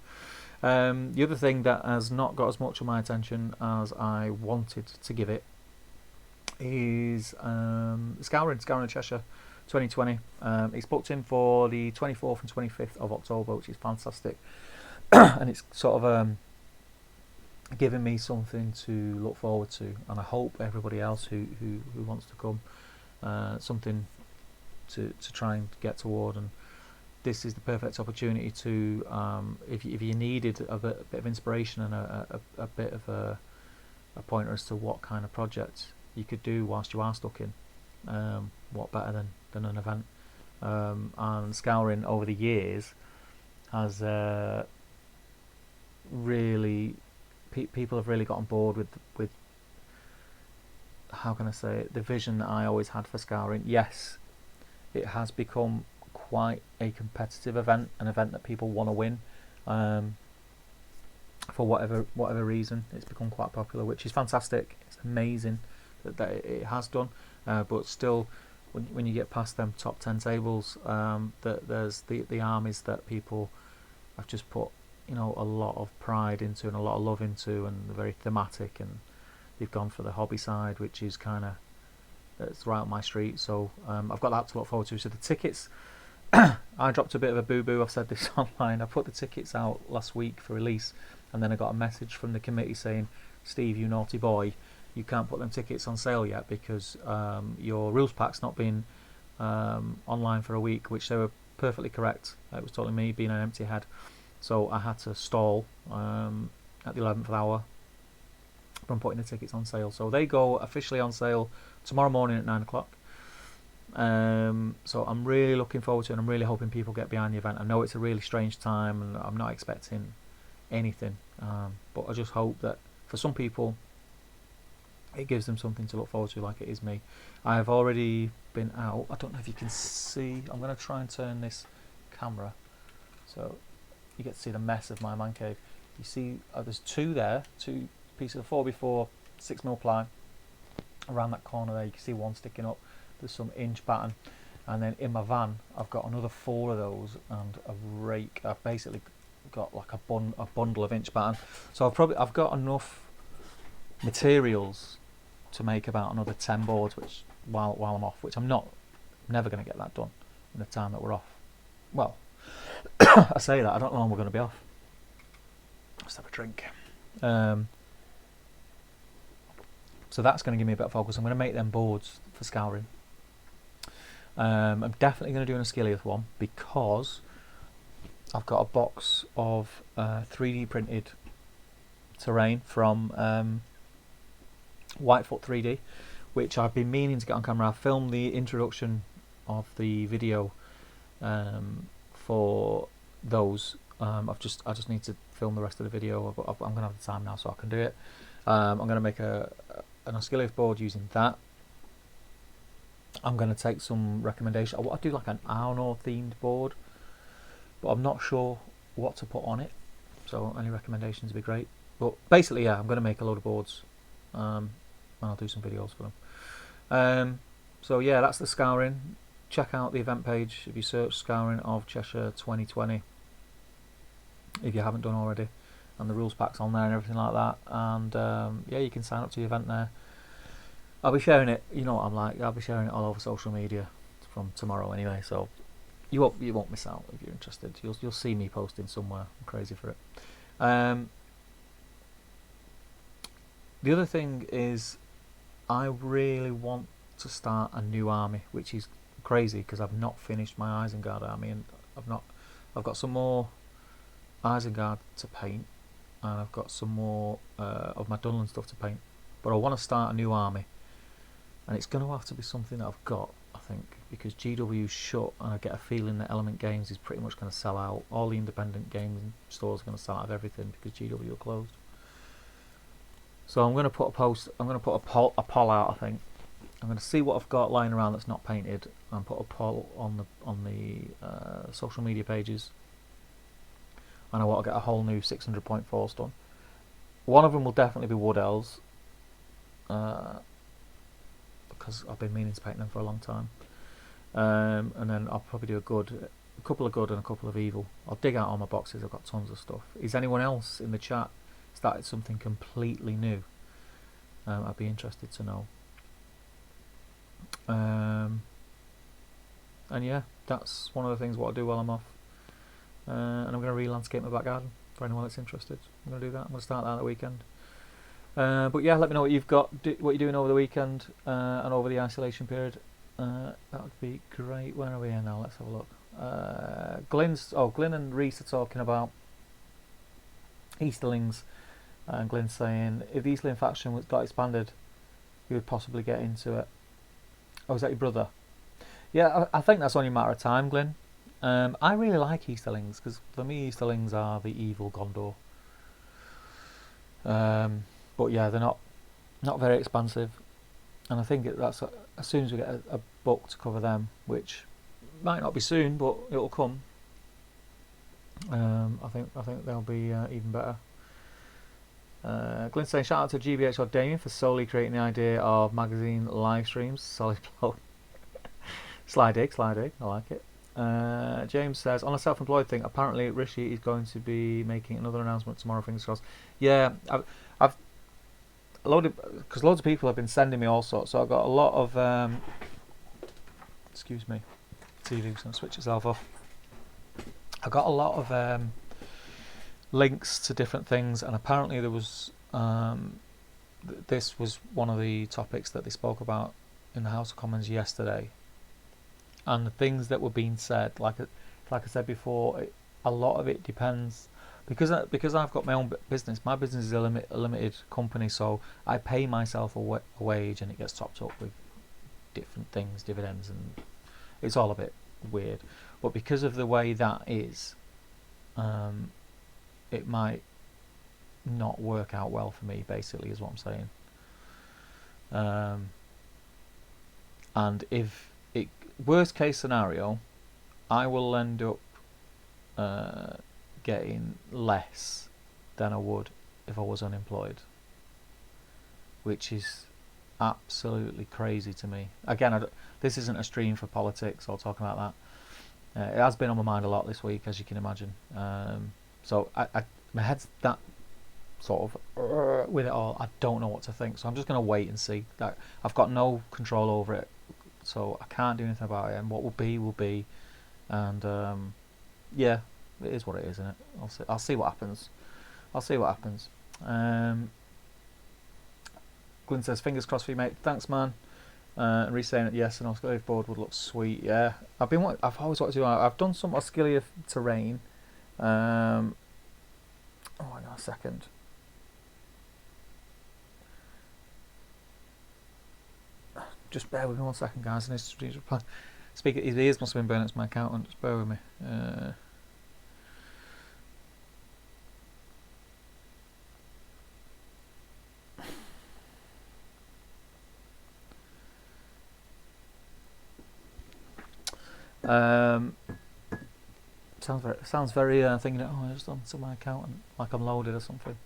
The other thing that has not got as much of my attention as I wanted to give it is Scouring Cheshire 2020. It's booked in for the 24th and 25th of October, which is fantastic. And it's sort of giving me something to look forward to, and I hope everybody else who wants to come, something to try and get toward. And this is the perfect opportunity to, if you needed a bit of inspiration and a bit of a pointer as to what kind of project you could do whilst you are stuck in, what better than an event. And Scouring over the years has really, people have really got on board with how can I say it, the vision that I always had for Scouring. Yes, it has become quite a competitive event, an event that people want to win. For whatever reason, it's become quite popular, which is fantastic. It's amazing that it has done. But still, when you get past them top 10 tables, there's the armies that people have just put you know, a lot of pride into and a lot of love into, and they're very thematic, and they've gone for the hobby side, which is kind of, it's right up my street. So I've got that to look forward to. So the tickets, I dropped a bit of a boo-boo. I've said this online. I put the tickets out last week for release, and then I got a message from the committee saying, Steve, you naughty boy, you can't put them tickets on sale yet because your rules pack's not been online for a week, which they were perfectly correct. It was totally me being an empty head. So I had to stall at the 11th hour from putting the tickets on sale. So they go officially on sale tomorrow morning at 9 o'clock. So I'm really looking forward to it, and I'm really hoping people get behind the event. I know it's a really strange time, and I'm not expecting anything, but I just hope that for some people it gives them something to look forward to, like it is me. I've already been out. I don't know if you can see. I'm going to try and turn this camera so you get to see the mess of my man cave. You see there's two pieces of 4x4 6mm ply around that corner there. You can see one sticking up. There's some inch batten, and then in my van I've got another 4 of those and a rake. I've basically got like a bundle of inch batten. So I've got enough materials to make about another 10 boards, which while I'm off, which I'm never going to get that done in the time that we're off. Well, I say that, I don't know when we're going to be off. Let's have a drink. So that's going to give me a bit of focus. I'm going to make them boards for scouring. I'm definitely going to do an Asciliath one because I've got a box of 3D printed terrain from Whitefoot 3D, which I've been meaning to get on camera. I filmed the introduction of the video for those. I just need to film the rest of the video, but I'm going to have the time now, so I can do it. I'm going to make an Asciliath board using that. I'm going to take some recommendations. I want to do like an Arnor themed board, but I'm not sure what to put on it, so any recommendations would be great. But basically, yeah, I'm going to make a load of boards, and I'll do some videos for them. So yeah, that's the scouring. Check out the event page if you search Scouring of Cheshire 2020 if you haven't done already, and the rules pack's on there and everything like that. And yeah, you can sign up to the event there. I'll be sharing it, you know what I'm like, I'll be sharing it all over social media from tomorrow anyway, so you won't miss out if you're interested. You'll see me posting somewhere. I'm crazy for it. The other thing is I really want to start a new army, which is crazy because I've not finished my Isengard army, and I've got some more Isengard to paint, and I've got some more of my Dunland stuff to paint, but I want to start a new army. And it's going to have to be something that I've got, I think, because GW's shut, and I get a feeling that Element Games is pretty much going to sell out. All the independent game stores are going to sell out of everything because GW are closed. So I'm going to put a post. I'm going to put a poll out. I think I'm going to see what I've got lying around that's not painted, and put a poll on the social media pages. And I want to get a whole new 600.4 done. One of them will definitely be Wood Elves. Because I've been meaning to paint them for a long time, and then I'll probably do a couple of good and a couple of evil. I'll dig out all my boxes. I've got tons of stuff. Is anyone else in the chat started something completely new? I'd be interested to know. And yeah, that's one of the things what I do while I'm off. And I'm going to re-landscape my back garden for anyone that's interested. I'm going to do that. I'm going to start that at the weekend. But yeah, let me know what you've got, what you're doing over the weekend and over the isolation period. That would be great. Where are we here now? Let's have a look. Glyn and Reese are talking about Easterlings, and Glyn's saying if the Easterling faction got expanded, he would possibly get into it. Oh, is that your brother? Yeah, I think that's only a matter of time, Glyn. I really like Easterlings because for me, Easterlings are the evil Gondor. But yeah, they're not very expansive, and I think that's as soon as we get a book to cover them, which might not be soon, but it'll come. I think they'll be even better. Glyn saying shout out to GBH or Damien for solely creating the idea of magazine live streams. Solid plug. Sly dig, I like it. James says, on a self-employed thing, apparently Rishi is going to be making another announcement tomorrow. Fingers crossed. Yeah, I've because loads of people have been sending me all sorts. So I've got a lot of excuse me, TV's gonna switch itself off. I got a lot of links to different things, and apparently there was this was one of the topics that they spoke about in the House of Commons yesterday, and the things that were being said, like I said before, a lot of it depends because I've got my own business. My business is a limited company, so I pay myself a wage, and it gets topped up with different things, dividends, and it's all a bit weird. But because of the way that is, it might not work out well for me, basically, is what I'm saying. And if it worst case scenario, I will end up getting less than I would if I was unemployed, which is absolutely crazy to me. Again, this isn't a stream for politics or talking about that. It has been on my mind a lot this week, as you can imagine. So my head's that sort of with it all. I don't know what to think, so I'm just going to wait and see. That I've got no control over it, so I can't do anything about it. And what will be, and yeah, it is what it is, isn't it? I'll see what happens. Glyn says, fingers crossed for you, mate. Thanks, man. And re-saying it, yes, an Oscillate board would look sweet. Yeah, I've always wanted to do. I've done some Oscillate terrain. Hang on a second. Just bear with me 1 second, guys. Speaker, his ears must have been burning. It's my accountant. Just bear with me. Sounds very thinking, I just done to my accountant, like I'm loaded or something.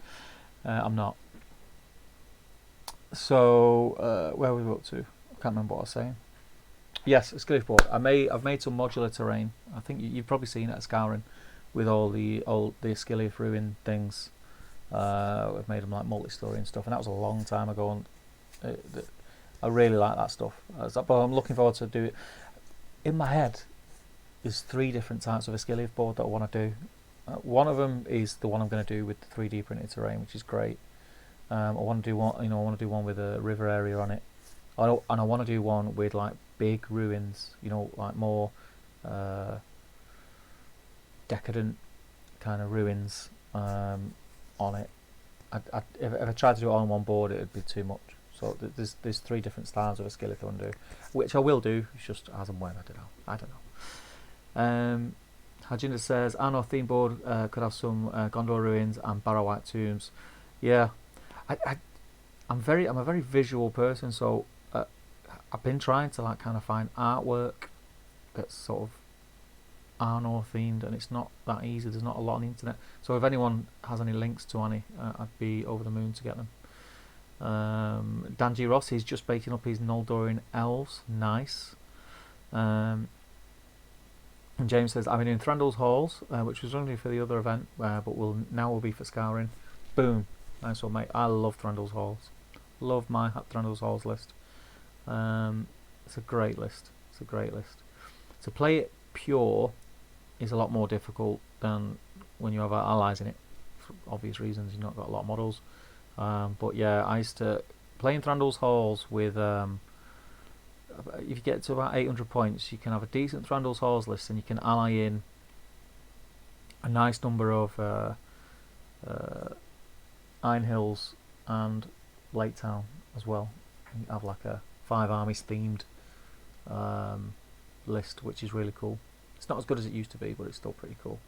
I'm not. So where were we up to? I can't remember what I was saying. Yes, a skirmish board. I've made some modular terrain. I think you've probably seen it at Scouring with all the Skilly ruin things. I've made them like multi-story and stuff, and that was a long time ago. And I really like that stuff. But I'm looking forward to do it. In my head, there's 3 different types of a Skilly board that I want to do. One of them is the one I'm going to do with the 3D printed terrain, which is great. I want to do one. I want to do one with a river area on it. And I want to do one with like big ruins, like more decadent kind of ruins on it. If I tried to do it all on one board, it would be too much. So there's 3 different styles of a skeleton I want to do, which I will do. It's just as and when. I don't know. Hajinda says, our North theme board could have some Gondor ruins and Barrow-white tombs. Yeah, I'm a very visual person, so I've been trying to like kind of find artwork that's sort of Arnor themed, and it's not that easy. There's not a lot on the internet. So if anyone has any links to any, I'd be over the moon to get them. Danji Ross is just baking up his Noldorian elves. Nice. And James says, I've been in Thranduil's Halls, which was only for the other event, but will be for Scouring. Boom. Nice one, mate. I love Thranduil's Halls. Love my Thranduil's Halls list. It's a great list. To play it pure is a lot more difficult than when you have allies in it, for obvious reasons. You've not got a lot of models. But yeah, I used to play in Thranduil's Halls with if you get to about 800 points, you can have a decent Thranduil's Halls list, and you can ally in a nice number of Iron Hills and Lake Town as well. You have like a 5 armies themed list, which is really cool. It's not as good as it used to be, but it's still pretty cool.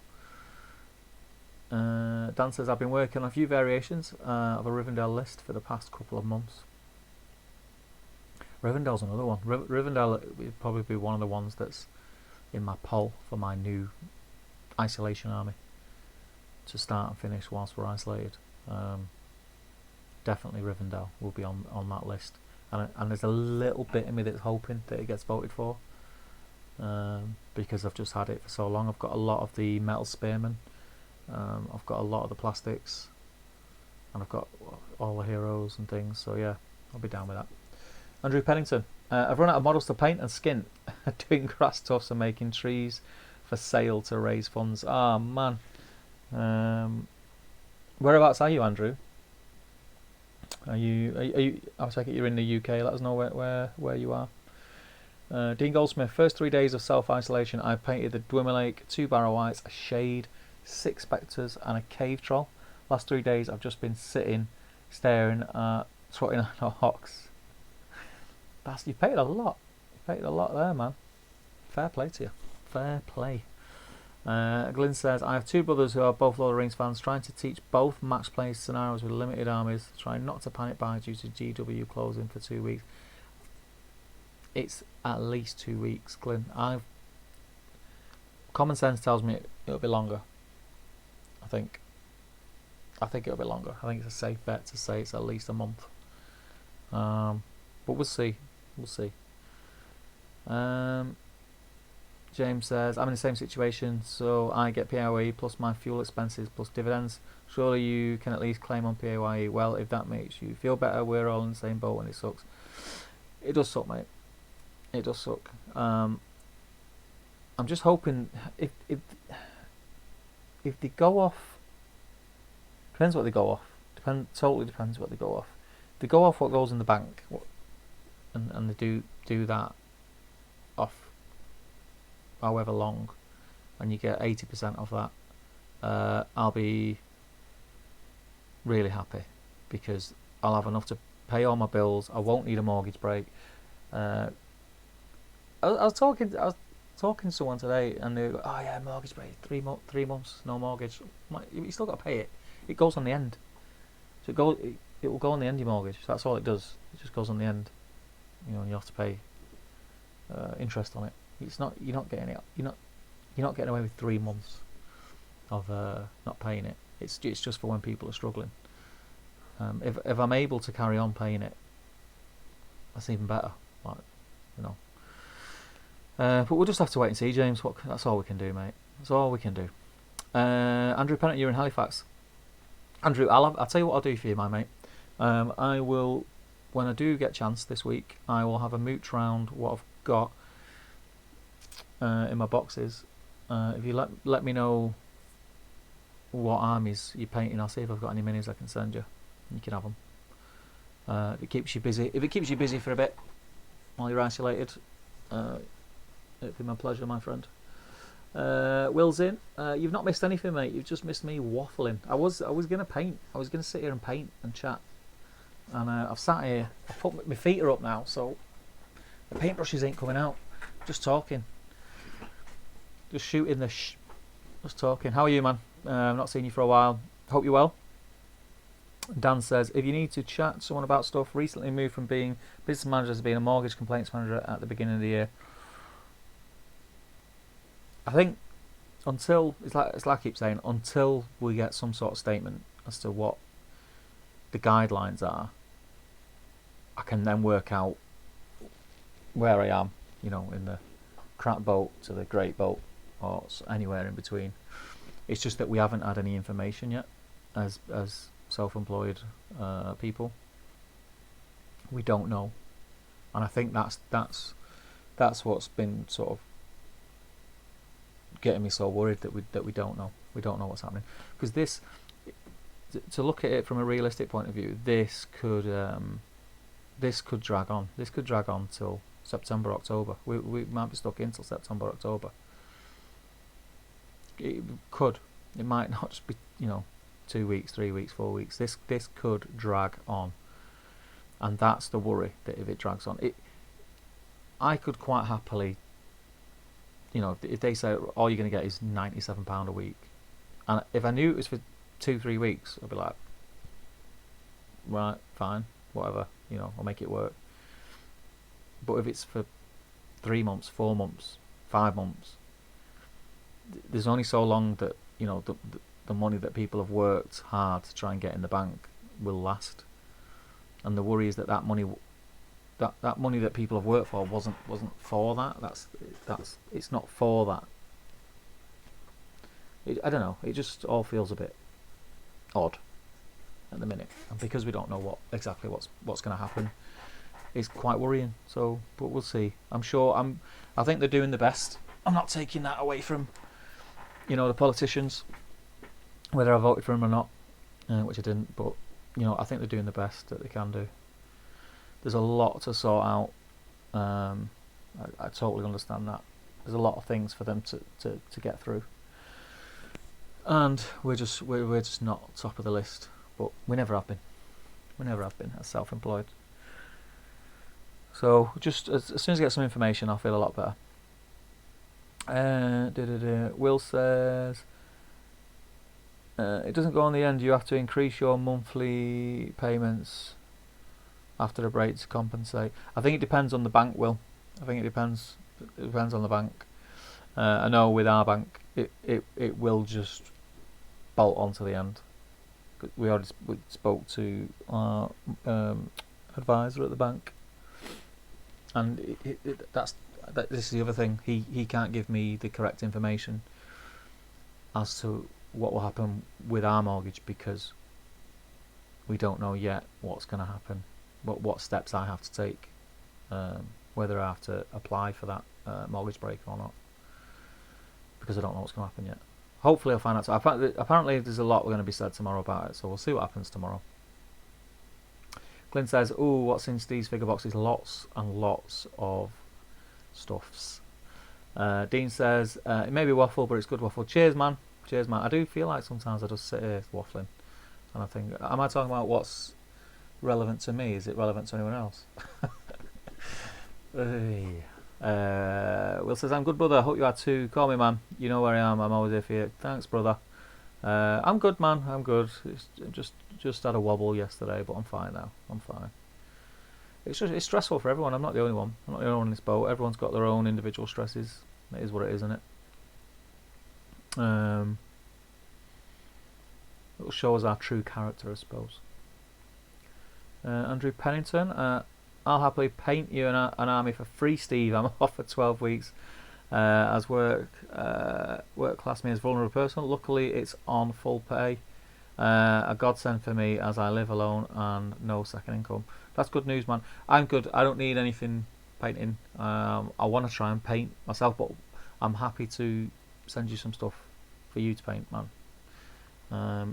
Dan says, I've been working on a few variations of a Rivendell list for the past couple of months. Rivendell's another one. Rivendell would probably be one of the ones that's in my poll for my new isolation army to start and finish whilst we're isolated. Definitely Rivendell will be on that list, and there's a little bit of me that's hoping that it gets voted for. because I've just had it for so long. I've got a lot of the metal spearmen, I've got a lot of the plastics, and I've got all the heroes and things, so yeah, I'll be down with that. Andrew Pennington, I've run out of models to paint and skin. Doing grass tufts and making trees for sale to raise funds. Ah, man. Whereabouts are you, Andrew? Are you? I take it you're in the UK. Let us know where you are. Dean Goldsmith. First 3 days of self-isolation, I painted the Dwemer Lake, 2 barrow whites, a shade, 6 spectres, and a cave troll. Last 3 days, I've just been sitting, staring at trotting on a ox. You painted a lot. You painted a lot there, man. Fair play to you. Fair play. Glyn says, I have 2 brothers who are both Lord of the Rings fans, trying to teach both match play scenarios with limited armies, trying not to panic buy due to GW closing for 2 weeks. It's at least 2 weeks, Glyn. Common sense tells me it'll be longer. I think it'll be longer. I think it's a safe bet to say it's at least a month. But we'll see. We'll see. James says, I'm in the same situation, so I get PAYE plus my fuel expenses plus dividends. Surely you can at least claim on PAYE. Well, if that makes you feel better, we're all in the same boat and it sucks. It does suck, mate. It does suck. I'm just hoping if they go off, depends what they go off. Totally depends what they go off. If they go off what goes in the bank, and they do that off however long, and you get 80% of that, I'll be really happy, because I'll have enough to pay all my bills. I won't need a mortgage break. I was talking to someone today, and they go, "Oh yeah, mortgage break, 3 months, no mortgage." I'm like, you still got to pay it. It goes on the end, so it will go on the end of your mortgage. So that's all it does. It just goes on the end. And you have to pay interest on it. You're not getting it. You're not getting away with 3 months of not paying it. It's just for when people are struggling. If I'm able to carry on paying it, that's even better. But we'll just have to wait and see, James. That's all we can do, mate. That's all we can do. Andrew Pennant, you're in Halifax. Andrew, I'll tell you what I'll do for you, my mate. I will, when I do get a chance this week, I will have a mooch round what I've got in my boxes. If you let me know what armies you're painting, I'll see if I've got any minis I can send you. You can have them. If it keeps you busy for a bit while you're isolated, it'd be my pleasure, my friend. Will's in. You've not missed anything, mate. You've just missed me waffling. I was gonna paint. I was gonna sit here and paint and chat, and I've sat here. I put my feet are up now, so the paintbrushes ain't coming out. Just talking. Just shooting the just talking. How are you, man? I've not seen you for a while. Hope you're well. Dan says, if you need to chat to someone about stuff, recently moved from being business manager to being a mortgage complaints manager at the beginning of the year. I think until it's like I keep saying, until we get some sort of statement as to what the guidelines are, I can then work out where I am, in the crap boat to the great boat, or anywhere in between. It's just that we haven't had any information yet, as self-employed people. We don't know, and I think that's what's been sort of getting me so worried that we don't know. We don't know what's happening, because this, to look at it from a realistic point of view, this could drag on. This could drag on till September, October. We might be stuck until September, October. It could. It might not just be 2 weeks, 3 weeks, 4 weeks. This could drag on, and that's the worry, that if it drags on, I could quite happily, if they say all you're going to get is £97 a week, and if I knew it was for 2-3 weeks, I'd be like, right, fine, whatever, I'll make it work. But if it's for 3 months, 4 months, 5 months, there's only so long that the money that people have worked hard to try and get in the bank will last, and the worry is that money that money that people have worked for wasn't for that. It's not for that. I don't know. It just all feels a bit odd at the minute, and because we don't know what's going to happen, it's quite worrying. So, but we'll see. I think they're doing the best. I'm not taking that away from, the politicians, whether I voted for them or not, which I didn't. But I think they're doing the best that they can do. There's a lot to sort out. I totally understand that. There's a lot of things for them to get through, and we're just not top of the list. But we never have been. We never have been as self-employed. So just as soon as I get some information, I'll feel a lot better. Will says it doesn't go on the end. You have to increase your monthly payments after a break to compensate. I think it depends on the bank, Will. I think it depends. It depends on the bank. I know with our bank, it will just bolt onto the end. We spoke to our advisor at the bank, and this is the other thing. He can't give me the correct information as to what will happen with our mortgage, because we don't know yet what's going to happen, what steps I have to take, whether I have to apply for that mortgage break or not, because I don't know what's going to happen yet. Hopefully I'll find out. So apparently there's a lot going to be said tomorrow about it, so we'll see what happens tomorrow. Clint says, "Ooh, what's in Steve's figure boxes? Lots and lots of stuffs." Dean says, "It may be waffle, but it's good waffle." Cheers, man. Cheers, man. I do feel like sometimes I just sit here waffling, and I think, am I talking about what's relevant to me? Is it relevant to anyone else? Will says, "I'm good, brother. Hope you are too. Call me, man. You know where I am. I'm always here for you." Thanks, brother. I'm good, man. I'm good. It's just had a wobble yesterday, but I'm fine now. I'm fine. It's stressful for everyone. I'm not the only one. I'm not the only one in this boat. Everyone's got their own individual stresses. It is what it is, isn't it? It'll show us our true character, I suppose. Andrew Pennington, "I'll happily paint you an army for free, Steve. I'm off for 12 weeks as work class me as vulnerable person. Luckily, it's on full pay. A godsend for me as I live alone and no second income." That's good news, man. I'm good. I don't need anything painting. I want to try and paint myself, but I'm happy to send you some stuff for you to paint, man.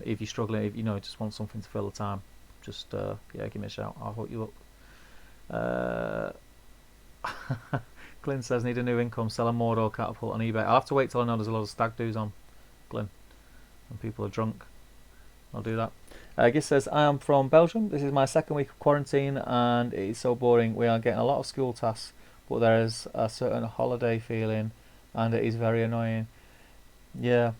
If you're struggling, if just want something to fill the time, just give me a shout. I'll hook you up. Glyn says, "Need a new income, sell a Mordor catapult on eBay." I'll have to wait till I know there's a lot of stag do's on, Glyn, and people are drunk. I'll do that. Gis says, "I am from Belgium. This is my second week of quarantine and it is so boring. We are getting a lot of school tasks, but there is a certain holiday feeling and it is very annoying." Yeah.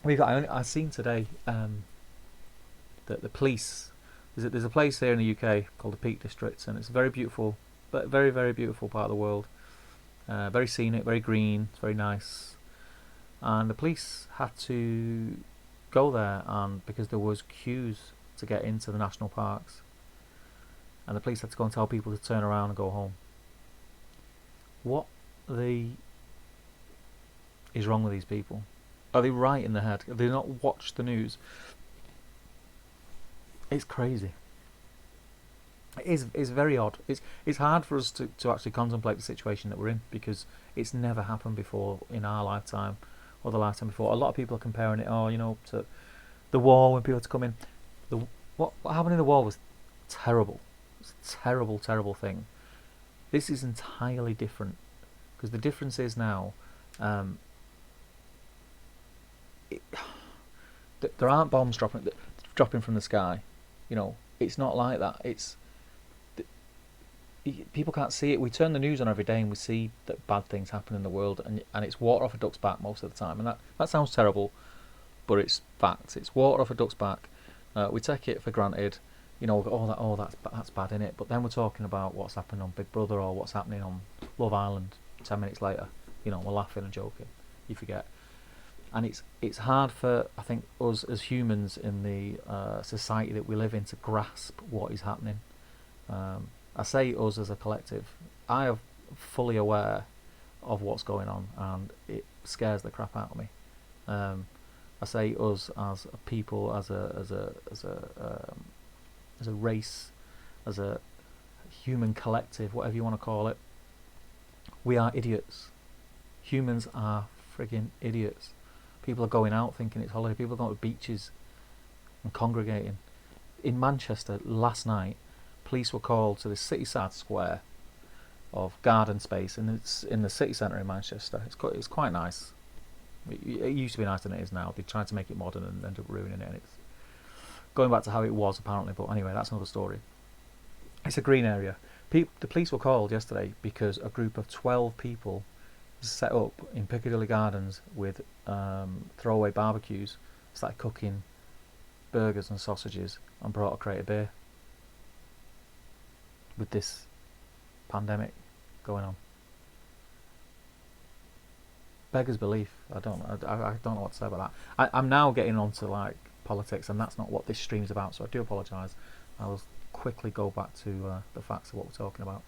I've seen today that the police, there's a place here in the UK called the Peak District, and it's a very beautiful, but very, very beautiful part of the world. Very scenic, very green, it's very nice. And the police had to go there, and because there was queues to get into the national parks, and the police had to go and tell people to turn around and go home. What is wrong with these people? Are they right in the head? Have they not watched the news? It's crazy. It's very odd. It's hard for us to actually contemplate the situation that we're in, because it's never happened before in our lifetime or the lifetime before. A lot of people are comparing it, to the war when people had to come in. What happened in the war was terrible. It's a terrible, terrible thing. This is entirely different, because the difference is now there aren't bombs dropping from the sky. It's not like that. People can't see it. We turn the news on every day and we see that bad things happen in the world, and it's water off a duck's back most of the time. And that sounds terrible, but it's fact. It's water off a duck's back. We take it for granted. That's bad, innit? But then we're talking about what's happened on Big Brother or what's happening on Love Island 10 minutes later. We're laughing and joking. You forget. And it's hard for, I think, us as humans in the society that we live in to grasp what is happening. I say us as a collective. I am fully aware of what's going on, and it scares the crap out of me. I say us as a people, as a race, as a human collective, whatever you want to call it. We are idiots. Humans are frigging idiots. People are going out thinking it's holiday. People are going to beaches and congregating. In Manchester last night, police were called to the city side square of garden space, and it's in the city centre in Manchester. It's quite nice. It used to be nicer than it is now. They tried to make it modern and ended up ruining it. And it's going back to how it was apparently, but anyway, that's another story. It's a green area. The police were called yesterday because a group of 12 people set up in Piccadilly Gardens with throwaway barbecues, started cooking burgers and sausages, and brought a crate of beer with this pandemic going on. Beggars belief. I don't know what to say about that. I'm now getting onto like politics, and that's not what this stream's about, so I do apologise. I will quickly go back to the facts of what we're talking about.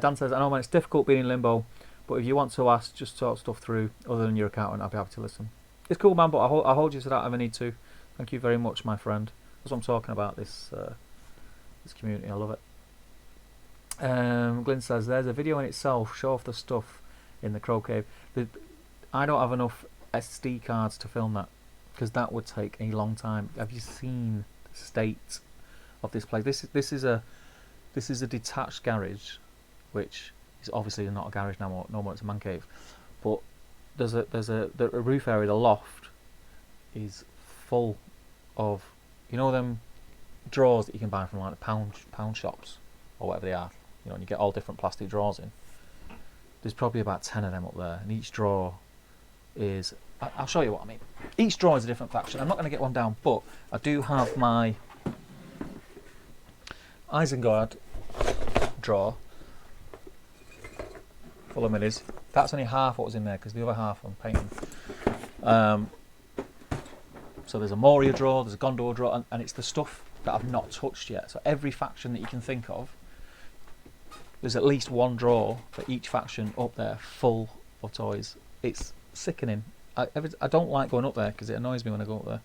Dan says, I know, man, it's difficult being in limbo, but if you want to ask, just talk stuff through other than your accountant, I'll be happy to listen. It's cool, man, but I'll hold you to that if I need to. Thank you very much, my friend. That's what I'm talking about, this community. I love it. Glyn says, there's a video in itself. Show off the stuff in the Crow Cave. I don't have enough SD cards to film that, because that would take a long time. Have you seen the state of this place? This is a detached garage, which is obviously not a garage no more. It's a man cave. But there's a roof area. The loft is full of, you know, them drawers that you can buy from like the pound shops or whatever they are. You know, and you get all different plastic drawers in. There's probably about 10 of them up there, and each drawer is, I'll show you what I mean. Each drawer is a different faction. I'm not going to get one down, but I do have my Isengard drawer full of minis. That's only half what was in there, because the other half I'm painting. So there's a Moria drawer, there's a Gondor drawer, and it's the stuff that I've not touched yet. So every faction that you can think of, there's at least one drawer for each faction up there full of toys. It's sickening. I don't like going up there because it annoys me when I go up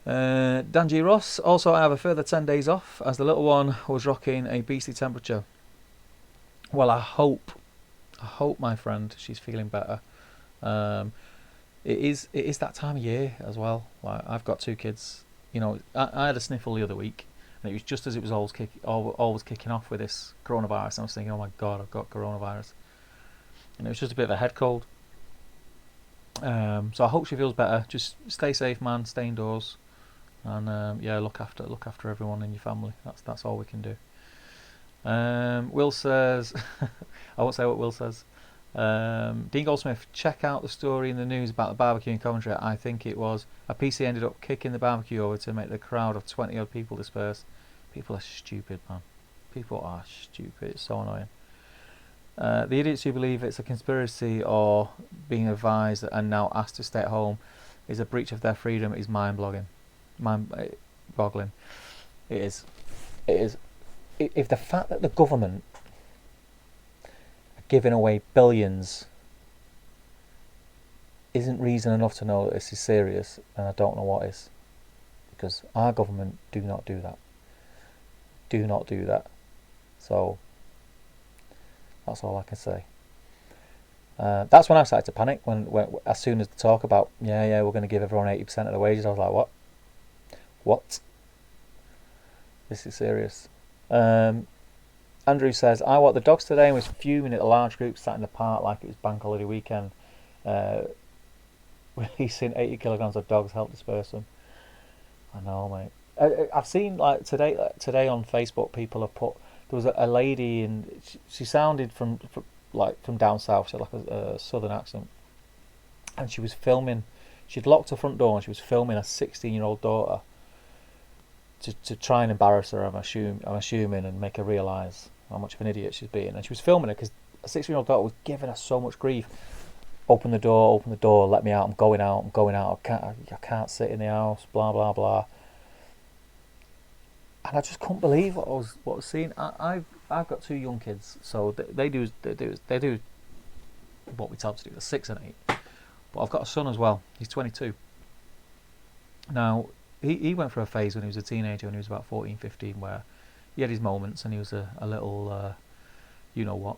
there. Dan G. Ross, also I have a further 10 days off as the little one was rocking a beastly temperature. Well, I hope my friend, she's feeling better. It is that time of year as well. Like, I've got 2 kids. You know, I had a sniffle the other week, and it was just as it was always kicking off with this coronavirus. And I was thinking, oh my god, I've got coronavirus. And it was just a bit of a head cold. So I hope she feels better. Just stay safe, man. Stay indoors, and yeah, look after everyone in your family. That's all we can do. Will says, I won't say what Will says. Dean Goldsmith, check out the story in the news about the barbecue in Coventry. I think it was a PC ended up kicking the barbecue over to make the crowd of 20 odd people disperse. People are stupid, man. People are stupid. It's so annoying. The idiots who believe it's a conspiracy or being advised and now asked to stay at home is a breach of their freedom is mind-boggling. It is. If the fact that the government are giving away billions isn't reason enough to know that this is serious, then I don't know what is. Because our government do not do that. Do not do that. So that's all I can say. That's when I started to panic. When as soon as the talk about we're going to give everyone 80% of the wages, I was like, what? This is serious. Andrew says, I walked the dogs today and was fuming at the large group sat in the park like it was bank holiday weekend. Releasing 80 kilograms of dogs helped disperse them. I know, mate. I've seen like today on Facebook, people have put, there was a lady and she sounded from down south, so like a southern accent, and she was filming. She'd locked her front door and she was filming a 16-year-old daughter to try and embarrass her. I'm assuming, and make her realise how much of an idiot she's being. And she was filming her because a 16-year-old daughter was giving her so much grief. Open the door, let me out. I'm going out. I can't sit in the house. Blah blah blah. and I just couldn't believe what I was seeing. I've got two young kids, so they do what we tell them to do. They're 6 and 8, but I've got a son as well. He's 22. Now he went through a phase when he was a teenager, when he was about 14, 15, where he had his moments and he was a little you know what.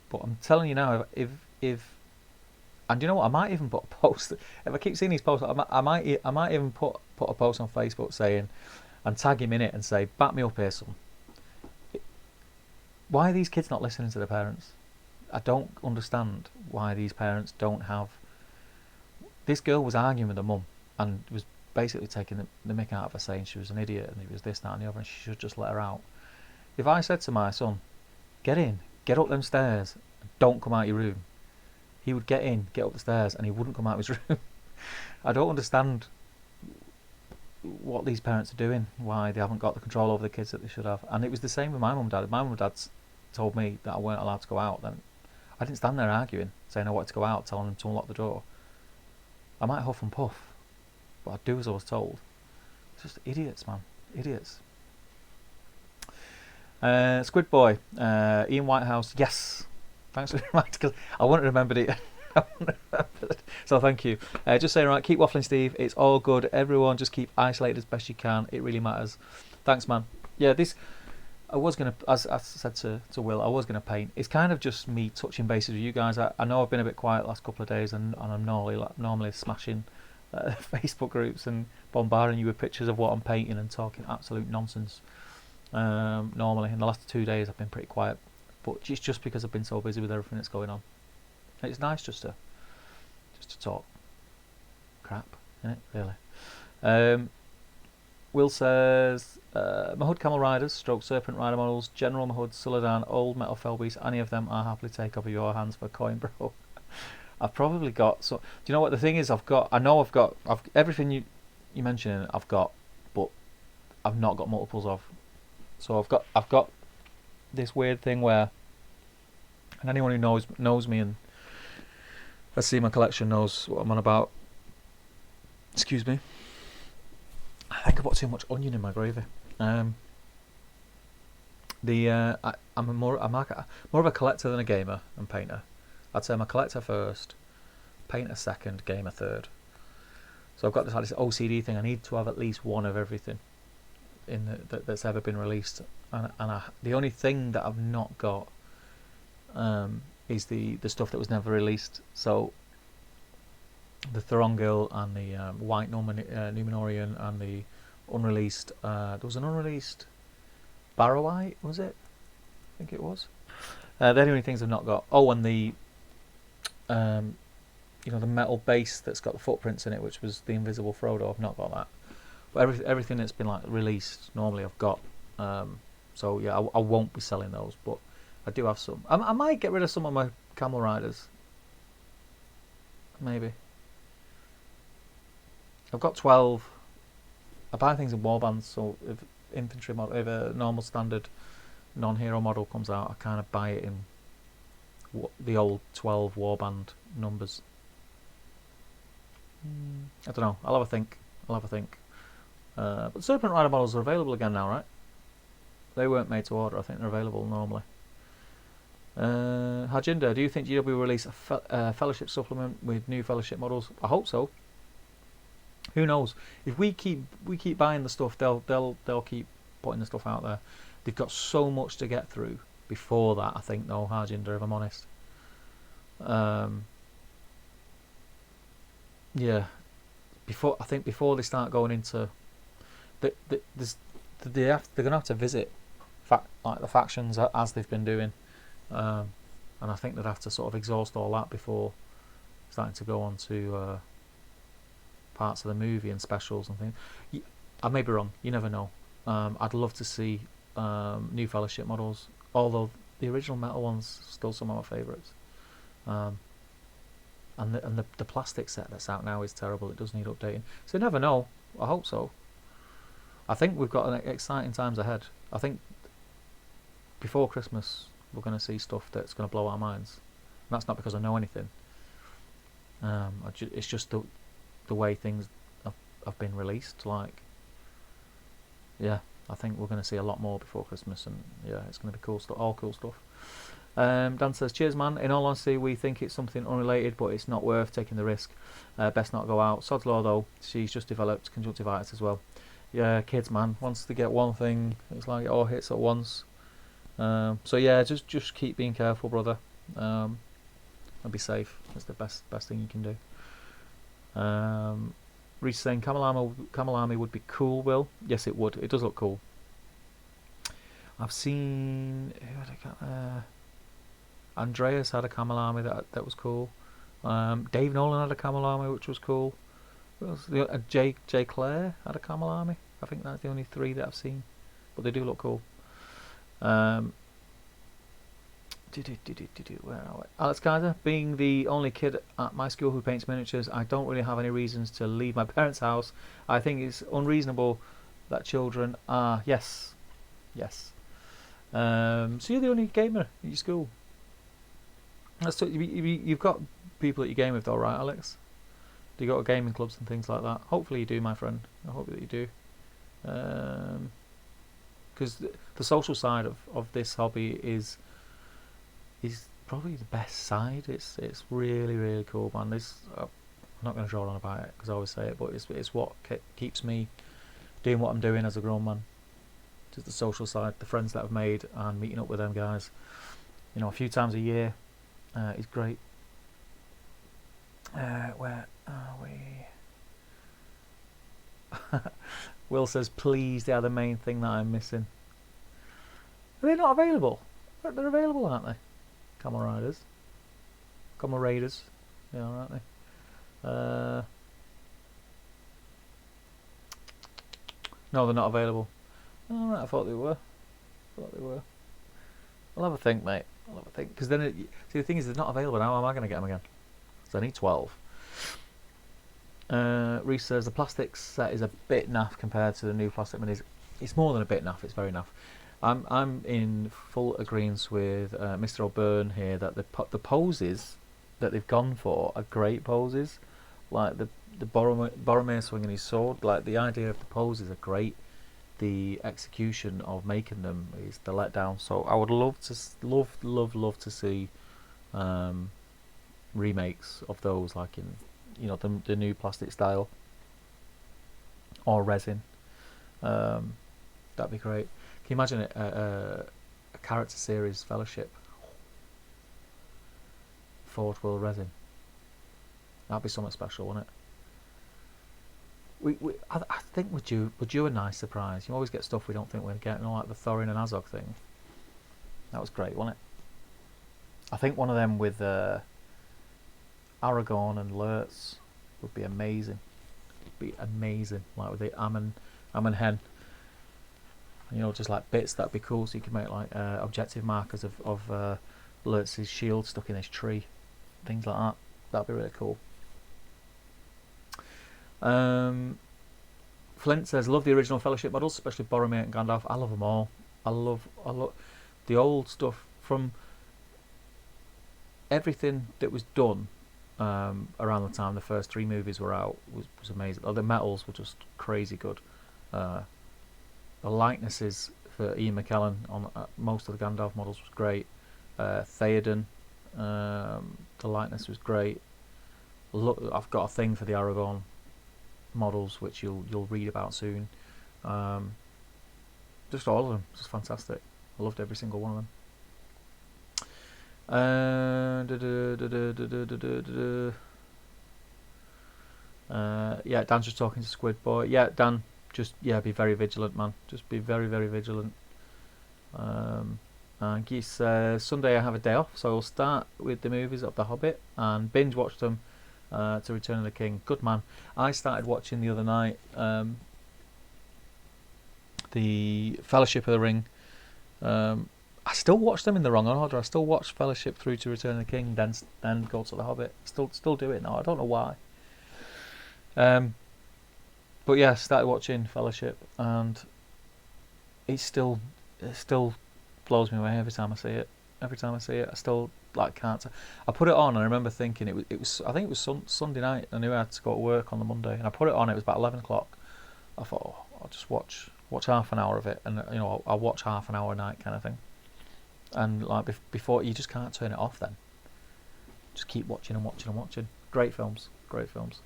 But I'm telling you now, if and you know what, I might even put a post. If I keep seeing these posts, I might even put a post on Facebook saying, and tag him in it and say, back me up here, son. Why are these kids not listening to their parents? I don't understand why these parents don't have. This girl was arguing with her mum and was basically taking the mick out of her, saying she was an idiot and it was this, that, and the other, and she should just let her out. If I said to my son, get up them stairs, and don't come out your room, he would get up the stairs, and he wouldn't come out of his room. I don't understand what these parents are doing, why they haven't got the control over the kids that they should have. And it was the same with my mum and dad. My mum and dad told me that I weren't allowed to go out. Then I didn't stand there arguing, saying I wanted to go out, telling them to unlock the door. I might huff and puff, but I'd do as I was told. It's just idiots, man. Idiots. Squid Boy, Ian Whitehouse, yes. Thanks for reminding, because I wouldn't remembered it. So thank you. Just saying, right, keep waffling, Steve. It's all good. Everyone, just keep isolated as best you can. It really matters. Thanks, man. Yeah, this I was gonna, as I said to Will, I was gonna paint. It's kind of just me touching bases with you guys. I know I've been a bit quiet the last couple of days, and I'm normally smashing Facebook groups and bombarding you with pictures of what I'm painting and talking absolute nonsense. Normally, in the last 2 days, I've been pretty quiet, but it's just because I've been so busy with everything that's going on. It's nice just to talk crap, isn't it? Really. Will says, Mahud Camel Riders, stroke Serpent Rider models, General Mahud, Suladan, Old Metal Felbeast, any of them, I'll happily take off of your hands for coin, bro. I've probably got, so do you know what the thing is? I've everything you mentioned, I've got, but I've not got multiples of. So I've got this weird thing where, and anyone who knows me and has seen my collection knows what I'm on about. Excuse me. I think I put too much onion in my gravy. I'm more of a collector than a gamer and painter. I'd say I'm a collector first, painter second, gamer third. So I've got this OCD thing. I need to have at least one of everything that's ever been released, and the only thing that I've not got is the stuff that was never released. So the Thorongil and the White Numenorian and the unreleased. There was an unreleased Barrowite, was it? I think it was. They're the only things I've not got. Oh, and the the metal base that's got the footprints in it, which was the Invisible Frodo. I've not got that. But everything that's been like released normally I've got. So yeah, I won't be selling those, but I do have some. I might get rid of some of my Camel Riders. Maybe. I've got 12. I buy things in warbands, so if a normal standard non-hero model comes out, I kind of buy it in the old 12 warband numbers. I don't know. I'll have a think. But Serpent Rider models are available again now, right? They weren't made to order. I think they're available normally. Harjinder, do you think GW will release a Fellowship supplement with new Fellowship models? I hope so. Who knows? If we keep buying the stuff, they'll keep putting the stuff out there. They've got so much to get through before that, I think, though, Harjinder, if I'm honest. Yeah. Before they start going into they're going to have to visit the factions as they've been doing, and I think they'd have to sort of exhaust all that before starting to go on to parts of the movie and specials and things. I may be wrong. You never know. I'd love to see new Fellowship models, although the original metal ones are still some of my favourites. And the plastic set that's out now is terrible. It does need updating. So you never know. I hope so. I think we've got exciting times ahead. I think before Christmas we're going to see stuff that's going to blow our minds. And that's not because I know anything. It's just the way things have been released. Like, yeah, I think we're going to see a lot more before Christmas, and yeah, it's going to be cool stuff, all cool stuff. Dan says, cheers man, in all honesty we think it's something unrelated, but it's not worth taking the risk. Best not go out. Sod's law though, she's just developed conjunctivitis as well. Yeah, kids man, once they get one thing, it's like it all hits at once. So yeah, just keep being careful, brother, and be safe. That's the best thing you can do. Reese saying Camel Army would be cool, Will. Yes it would, it does look cool. I've seen Andreas had a Camel Army that was cool. Dave Nolan had a Camel Army which was cool. Jay Clare had a Camel Army. I think that's the only 3 that I've seen, but they do look cool. Where are we? Alex Kaiser, being the only kid at my school who paints miniatures, I don't really have any reasons to leave my parents' house. I think it's unreasonable that children are... Yes. So you're the only gamer at your school. You've got people that you game with though, right, Alex? Do you go to gaming clubs and things like that? Hopefully you do, my friend. I hope that you do. Because the social side of this hobby is probably the best side. It's really cool, man. I'm not going to draw on about it because I always say it, but it's what keeps me doing what I'm doing as a grown man. Just the social side, the friends that I've made, and meeting up with them guys, a few times a year, is great. Where are we? Will says, please, they are the main thing that I'm missing. Are they not available? They're available, aren't they? Camel Raiders. They are, aren't they? No, they're not available. Oh, right, I thought they were. I'll have a think, mate. Because then, see, the thing is, they're not available now. How am I going to get them again? So I need 12. Reese says the plastic set is a bit naff compared to the new plastic minis. It's more than a bit naff. It's very naff. I'm in full agreement with Mr. O'Byrne here that the poses that they've gone for are great poses. Like the Boromir swinging his sword. Like the idea of the poses are great. The execution of making them is the letdown. So I would love to see remakes of those, like in the new plastic style or resin. That'd be great. Can you imagine it, a character series Fellowship, Forge World resin? That'd be something special, wouldn't it? I think we're due a nice surprise. You always get stuff we don't think we're getting, like the Thorin and Azog thing. That was great, wasn't it? I think one of them with Aragorn and Lurtz would be amazing. Like with the Ammon Hen. Just like bits, that'd be cool. So you could make like objective markers of Lurtz's shield stuck in this tree, things like that. That'd be really cool. Flint says, love the original Fellowship models, especially Boromir and Gandalf. I love them all. I love the old stuff from everything that was done around the time the first 3 movies were out was amazing. The metals were just crazy good. The likenesses for Ian McKellen on most of the Gandalf models was great. Theoden, the likeness was great. Look, I've got a thing for the Aragorn models, which you'll read about soon. Just all of them, just fantastic. I loved every single one of them. Yeah, Dan's just talking to Squid Boy. Yeah, Dan, be very vigilant, man. Just be very, very vigilant. And Geese says, Sunday I have a day off, so I'll start with the movies of The Hobbit and binge watch them to Return of the King. Good man. I started watching the other night the Fellowship of the Ring. I still watch them in the wrong order. I still watch Fellowship through to Return of the King, then go to The Hobbit. Still do it now. I don't know why. But yeah, started watching Fellowship, and it still blows me away every time I see it. I still can't. I put it on, and I remember thinking it was. I think it was Sunday night. I knew I had to go to work on the Monday, and I put it on. It was about 11 o'clock. I thought, I'll just watch watch half an hour of it, and I'll watch half an hour a night kind of thing. And like before, you just can't turn it off. Then just keep watching and watching and watching. Great films, great films.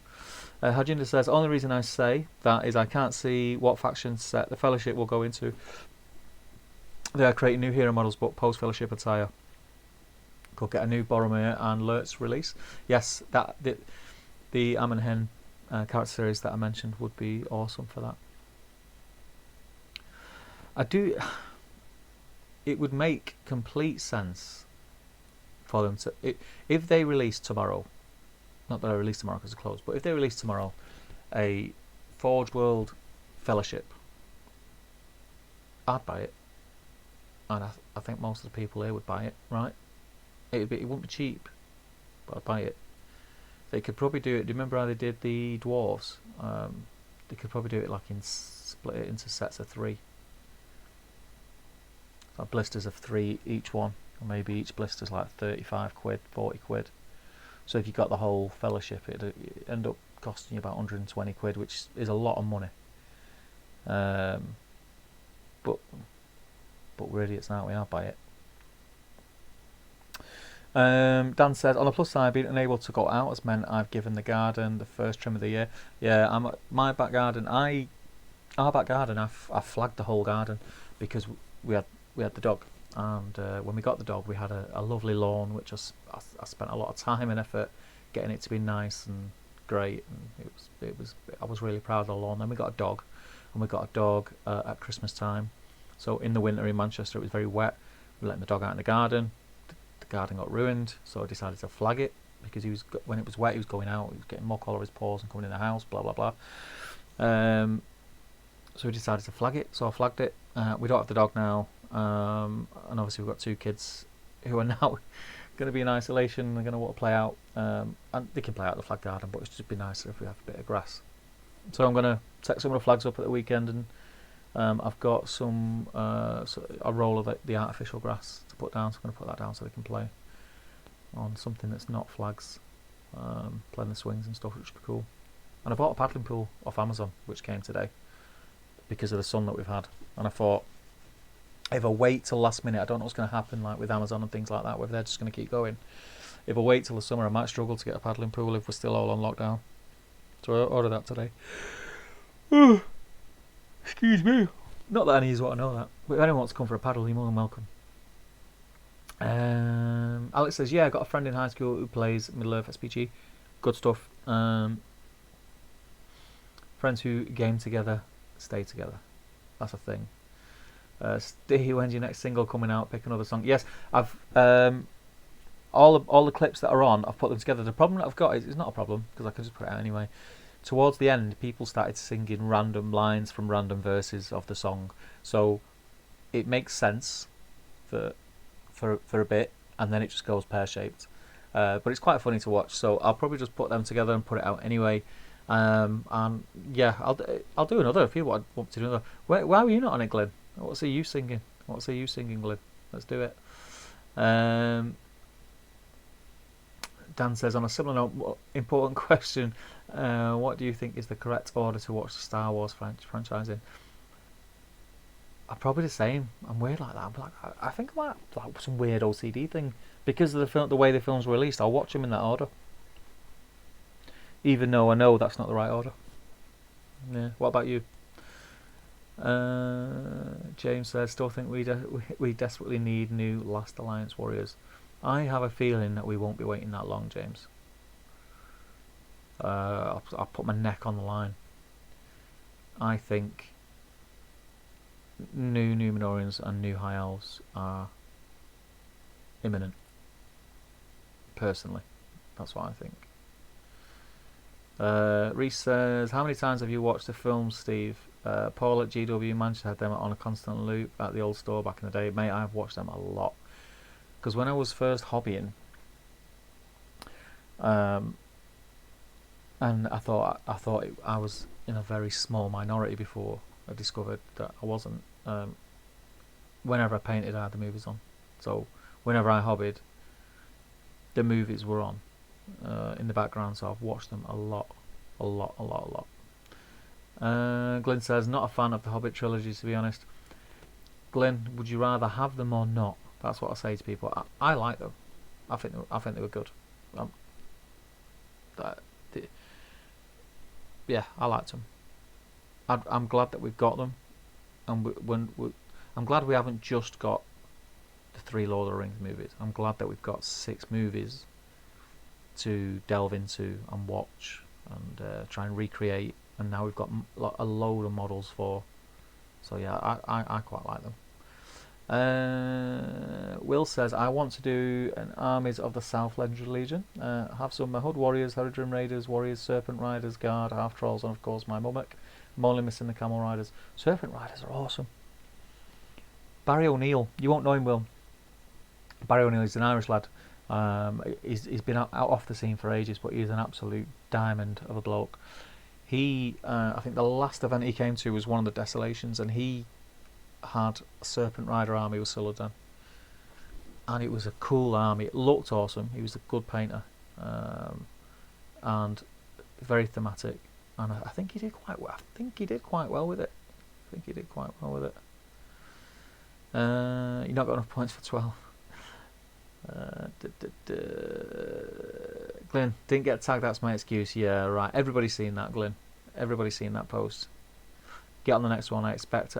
Hajinda says, only reason I say that is I can't see what faction set the Fellowship will go into. They are creating new hero models, but post-Fellowship attire. Could get a new Boromir and Lurtz release. Yes, that the Am and Hen character series that I mentioned would be awesome for that. It would make complete sense for them to, if they release tomorrow, not that I release tomorrow because it's closed, but if they release tomorrow a Forge World Fellowship, I'd buy it, and I think most of the people here would buy it, right? It wouldn't be cheap, but I'd buy it. They could probably do it. Do you remember how they did the dwarves? They could probably do it like split it into sets of 3. Like blisters of 3 each one, or maybe each blister's like 35 quid, 40 quid. So if you got the whole Fellowship, it'd end up costing you about 120 quid, which is a lot of money. But we're idiots now, we are buy it. Dan says, on the plus side, being unable to go out has meant I've given the garden the first trim of the year. Yeah, my back garden. Our back garden. I flagged the whole garden because we had the dog, and when we got the dog, we had a lovely lawn, which I spent a lot of time and effort getting it to be nice and great, and I was really proud of the lawn. Then we got a dog, and we got a dog at Christmas time. So in the winter in Manchester, it was very wet. We let the dog out in the garden. The garden got ruined, so I decided to flag it because when it was wet, he was going out. He was getting muck all over his paws and coming in the house. Blah blah blah. So we decided to flag it. So I flagged it. We don't have the dog now, and obviously we've got 2 kids who are now going to be in isolation. They're going to want to play out, and they can play out the flag garden, but it's just be nicer if we have a bit of grass. So I'm going to take some of the flags up at the weekend, and I've got a roll of the artificial grass to put down, so I'm going to put that down so they can play on something that's not flags, playing the swings and stuff, which would be cool. And I bought a paddling pool off Amazon, which came today because of the sun that we've had, and I thought if I wait till last minute, I don't know what's going to happen like with Amazon and things like that, whether they're just going to keep going. If I wait till the summer, I might struggle to get a paddling pool if we're still all on lockdown, so I ordered that today. Excuse me. Not that any of you want to know that, but if anyone wants to come for a paddle, you're more than welcome. Alex says, yeah, I got a friend in high school who plays Middle-earth SPG. Good stuff. Friends who game together stay together. That's a thing. Steve, when's your next single coming out? Pick another song. Yes, I've all the clips that are on, I've put them together. The problem that I've got is, it's not a problem because I can just put it out anyway. Towards the end, people started singing random lines from random verses of the song, so it makes sense for a bit, and then it just goes pear-shaped. But it's quite funny to watch, so I'll probably just put them together and put it out anyway. And yeah, I'll do another if you want to do another. Why were you not on it, Glenn? What say you singing? Glenn? Let's do it. Dan says, on a similar note, important question, what do you think is the correct order to watch the Star Wars franchise in? I'm probably the same. I'm weird like that. I think I might have like some weird OCD thing because of the way the films were released. I'll watch them in that order, even though I know that's not the right order. Yeah. What about you? James says, still think we desperately need new Last Alliance warriors. I have a feeling that we won't be waiting that long, James. I'll put my neck on the line. I think new Numenorians and new High Elves are imminent. Personally, that's what I think. Reese says, how many times have you watched the film, Steve? Paul at GW Manchester had them on a constant loop at the old store back in the day. Mate, I've watched them a lot. Because when I was first hobbying, and I thought I was in a very small minority before I discovered that I wasn't. Whenever I painted, I had the movies on. So whenever I hobbied, the movies were on in the background. So I've watched them a lot. Glyn says, not a fan of the Hobbit trilogy, to be honest. Glyn, would you rather have them or not? That's what I say to people. I like them. I think they were good. That, yeah, I liked them. I'm glad that we've got them, and I'm glad we haven't just got the 3 Lord of the Rings movies. I'm glad that we've got 6 movies to delve into and watch and try and recreate, and now we've got a load of models for. So yeah, I quite like them. Will says, I want to do an Armies of the South Legion. Have some Hood Warriors, Herodrim Raiders, Warriors, Serpent Riders, Guard, Half Trolls, and of course my Mummock. I'm only missing the Camel Riders. Serpent Riders are awesome. Barry O'Neill, you won't know him, Will. Barry O'Neill is an Irish lad. He's been out off the scene for ages, but he's an absolute diamond of a bloke. He, I think the last event he came to was one of the Desolations, and he had a Serpent Rider army with Suladan, and it was a cool army. It looked awesome. He was a good painter, and very thematic. And I think he did quite well. With it. You've not got enough points for 12. Glenn, didn't get tagged, that's my excuse. Yeah, right. Everybody's seen that, Glenn. Everybody's seen that post. Get on the next one. I expect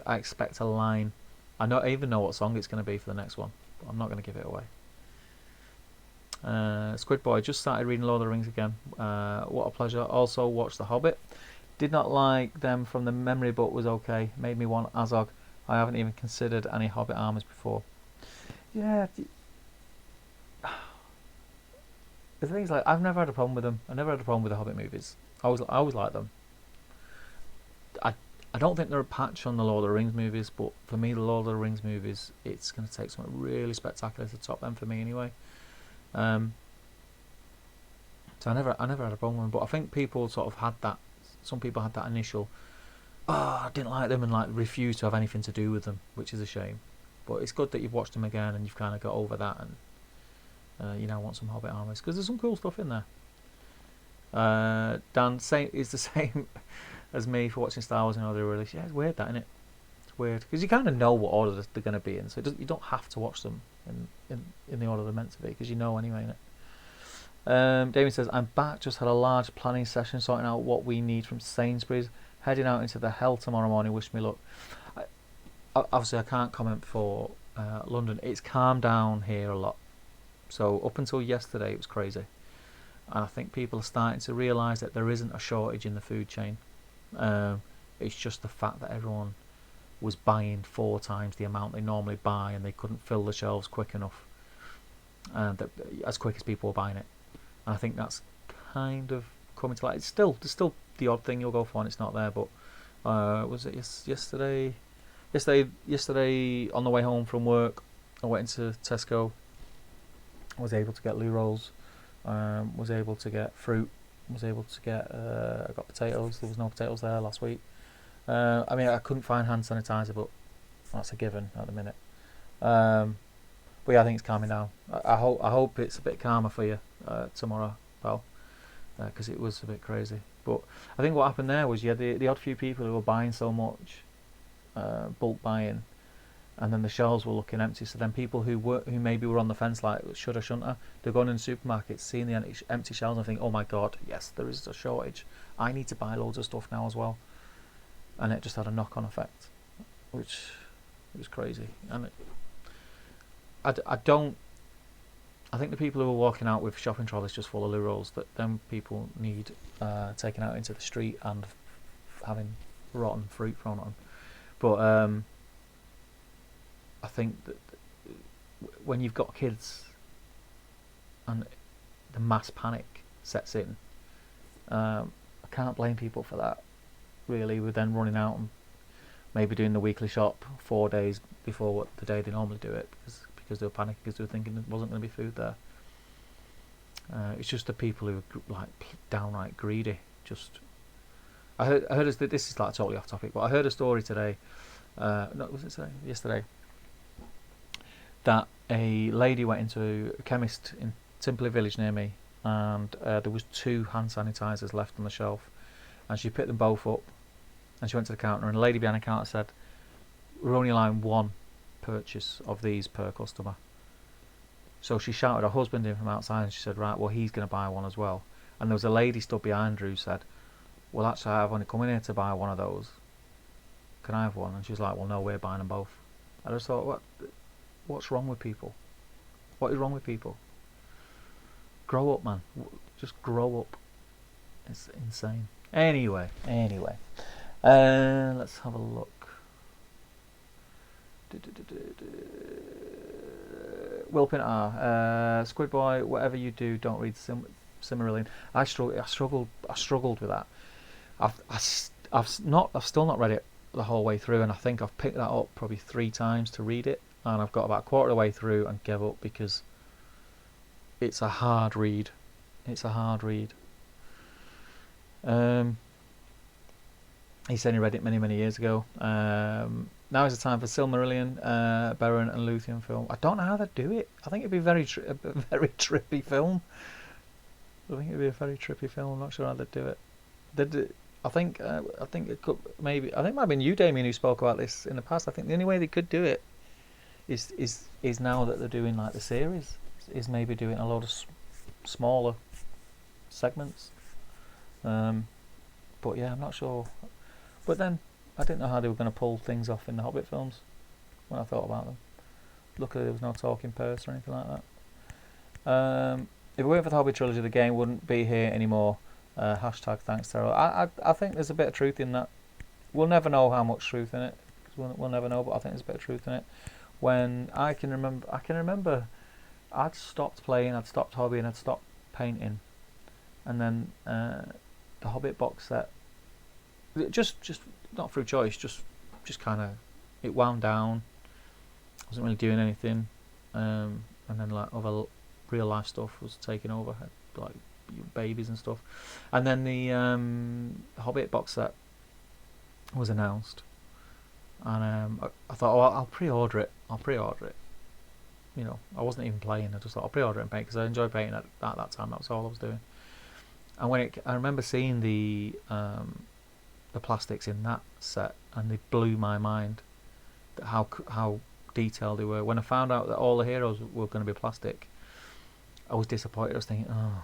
a line. I even know what song it's going to be for the next one, but I'm not going to give it away. Squid Boy, just started reading Lord of the Rings again. What a pleasure. Also watched The Hobbit. Did not like them from the memory, but was okay. Made me want Azog. I haven't even considered any Hobbit armors before. Yeah. The thing is, like, I've never had a problem with them. I never had a problem with the Hobbit movies. I always like them. I don't think they're a patch on the Lord of the Rings movies, but for me, the Lord of the Rings movies, it's going to take something really spectacular to top them for me anyway. So I never had a problem with them, but I think people sort of had that. Some people had that initial, I didn't like them, and like refused to have anything to do with them, which is a shame. But it's good that you've watched them again and you've kind of got over that, and you now want some Hobbit armors because there's some cool stuff in there. Dan is the same as me for watching Star Wars and other release. Yeah, it's weird that, isn't it? It's weird because you kind of know what order they're going to be in, so you don't have to watch them in the order they're meant to be because you know anyway, innit? Damien says, I'm back, just had a large planning session sorting out what we need from Sainsbury's, heading out into the hell tomorrow morning, wish me luck. Obviously I can't comment for London. It's calmed down here a lot, so up until yesterday it was crazy, and I think people are starting to realise that there isn't a shortage in the food chain. It's just the fact that everyone was buying 4 times the amount they normally buy, and they couldn't fill the shelves quick enough, as quick as people were buying it. And I think that's kind of coming to light. There's still the odd thing you'll go for and it's not there, but was it yesterday? Yesterday on the way home from work, I went into Tesco. I was able to get loo rolls, was able to get fruit, was able to get I got potatoes. There was no potatoes there last week. I mean, I couldn't find hand sanitizer, but that's a given at the minute. But yeah, I think it's calming down. I hope it's a bit calmer for you tomorrow, pal, because it was a bit crazy. But I think what happened there was you had the odd few people who were buying so much, bulk buying, and then the shelves were looking empty. So then people who maybe were on the fence, like should I, shouldn't I? They're going in the supermarket, seeing the empty shelves, and think, oh my god, yes, there is a shortage. I need to buy loads of stuff now as well. And it just had a knock-on effect, which was crazy. And I think the people who are walking out with shopping trolleys just full of loo rolls, that them people need taken out into the street and having rotten fruit thrown on them. But I think that when you've got kids and the mass panic sets in, I can't blame people for that, really. We're then running out and maybe doing the weekly shop 4 days before the day they normally do it, because they were panicking, because they were thinking there wasn't going to be food there. It's just the people who are like downright greedy. I heard this is like totally off topic, but I heard a story today. Was it today? Yesterday. That a lady went into a chemist in Timperley Village near me, and there was 2 hand sanitizers left on the shelf, and she picked them both up, And she went to the counter, and a lady behind the counter said, "We're only allowing one purchase of these per customer." So she shouted her husband in from outside, and she said, "Right, well, he's going to buy one as well." And there was a lady stood behind her who said, "Well, actually, I've only come in here to buy one of those. Can I have one?" And she was like, "Well, no, we're buying them both." I just thought, what's wrong with people? What is wrong with people? Grow up, man. Just grow up. It's insane. Anyway. Let's have a look. Will Pintar, Squid Boy, whatever you do, don't read Silmarillion. I struggled with that. I've still not read it the whole way through, and I think I've picked that up probably 3 times to read it, and I've got about a quarter of the way through and gave up because it's a hard read. He said he read it many years ago. Now is the time for Silmarillion, Beren and Luthien film. I don't know how they'd do it. I think it'd be a very trippy film. I'm not sure how they'd do it. I think it could maybe. I think it might have been you, Damien, who spoke about this in the past. I think the only way they could do it is now that they're doing like the series, is maybe doing a lot of smaller segments. But yeah, I'm not sure. But then I didn't know how they were going to pull things off in the Hobbit films when I thought about them. Luckily, there was no talking purse or anything like that. If it weren't for the Hobbit trilogy, the game wouldn't be here anymore. Hashtag thanks, Terrell. I think there's a bit of truth in that. We'll never know how much truth in it. We'll never know, but I think there's a bit of truth in it. When I can remember, I'd stopped playing, I'd stopped hobbying, I'd stopped painting, and then the Hobbit box set, just not through choice, just kind of, it wound down. I wasn't really doing anything, and then like other real life stuff was taking over, like babies and stuff, and then the Hobbit box set was announced, and I thought, oh, I'll pre-order it. You know, I wasn't even playing. I just thought I'll pre-order it and paint because I enjoyed painting at that time. That was all I was doing. And I remember seeing the plastics in that set, and they blew my mind. How detailed they were. When I found out that all the heroes were going to be plastic, I was disappointed. I was thinking, oh,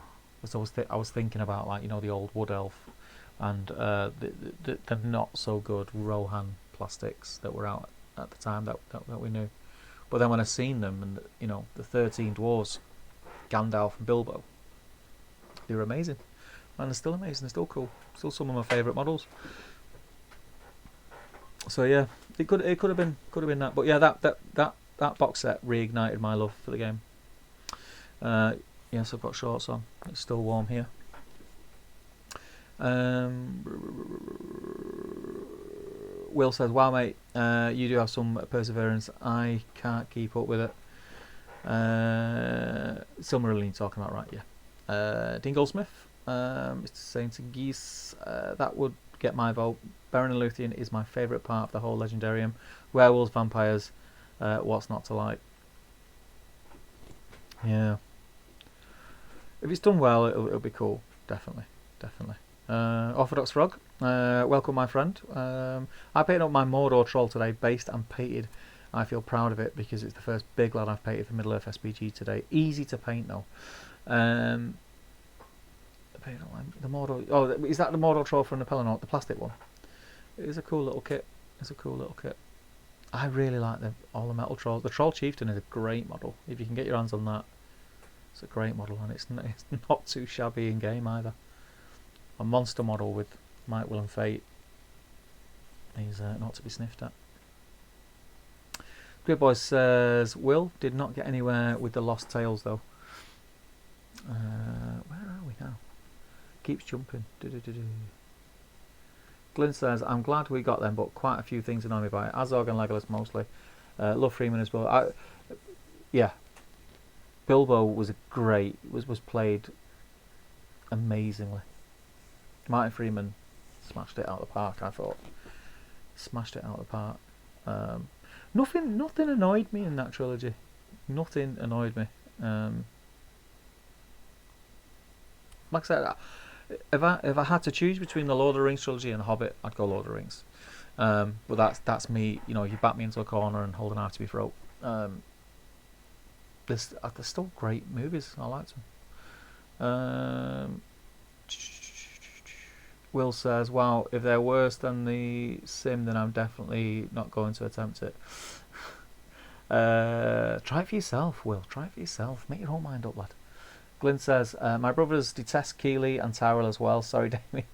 I was thinking about, like, you know, the old wood elf and the not so good Rohan plastics that were out at the time that we knew. But then when I seen them, and you know, the 13 dwarves, Gandalf and Bilbo, they were amazing. And they're still amazing. They're still cool. Still some of my favourite models. So yeah, it could have been that. But yeah, that box set reignited my love for the game. Yes, I've got shorts on. It's still warm here. Will says, "Wow, mate, you do have some perseverance. I can't keep up with it." Silmarillion talking about, right? Yeah. Dean Goldsmith, Mr. Saint Geese, that would get my vote. Beren and Luthien is my favourite part of the whole Legendarium. Werewolves, vampires, what's not to like? Yeah. If it's done well, it'll be cool. Definitely. Orthodox Frog, welcome, my friend. I painted up my Mordor troll today, based and painted. I feel proud of it because it's the first big lad I've painted for Middle Earth SPG today. Easy to paint though. The Mordor. Oh, is that the Mordor troll from the Pelennor, the plastic one? It is a cool little kit. I really like all the metal trolls. The Troll Chieftain is a great model. If you can get your hands on that, it's a great model, and it's not too shabby in game either. A monster model with Might, Will and Fate. He's not to be sniffed at. Great Boy says, Will did not get anywhere with the Lost Tales though. Where are we now? Keeps jumping. Glyn says, I'm glad we got them, but quite a few things annoy me by it. Azog and Legolas mostly. Love Freeman as well. Yeah. Bilbo was was played amazingly. Martin Freeman smashed it out of the park, I thought. Smashed it out of the park. Nothing annoyed me in that trilogy. Nothing annoyed me. Like I said, If I had to choose between the Lord of the Rings trilogy and the Hobbit, I'd go Lord of the Rings. But that's me. You know, you back me into a corner and hold a knife to my throat. There's still great movies. I liked them. Will says, "Wow, if they're worse than the Sim, then I'm definitely not going to attempt it." Try it for yourself, Will. Try it for yourself. Make your own mind up, lad. Glyn says, "My brothers detest Keeley and Tyrell as well." Sorry, Damien.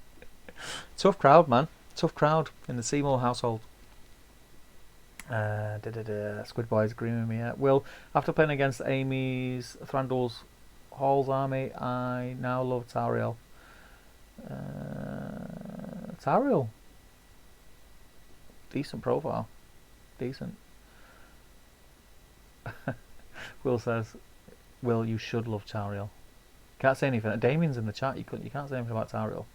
Tough crowd, man. Tough crowd in the Seymour household. Squid Boys agreeing with me. Will, after playing against Amy's Thranduil's Hall's army, I now love Tariel. Tariel, decent profile, decent. Will says, "Will, you should love Tariel." Can't say anything. Damien's in the chat. You can't say anything about Tariel.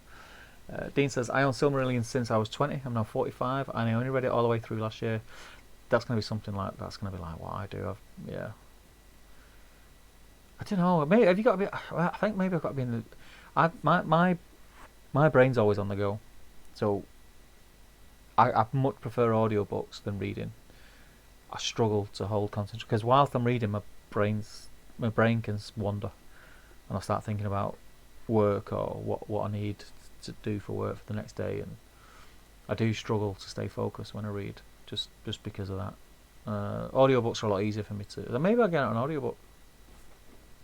Dean says, "I own Silmarillion since I was 20. I'm now 45, and I only read it all the way through last year." That's going to be something like that's going to be like what I do. Yeah. I don't know. Maybe have you got to be? I think maybe I've got to be in the. My brain's always on the go, so I much prefer audiobooks than reading. I struggle to hold concentration because whilst I'm reading, my brain can wander, and I start thinking about work or what I need to do for work for the next day, and I do struggle to stay focused when I read, just because of that. Audiobooks are a lot easier for me to. Maybe I'll get an audiobook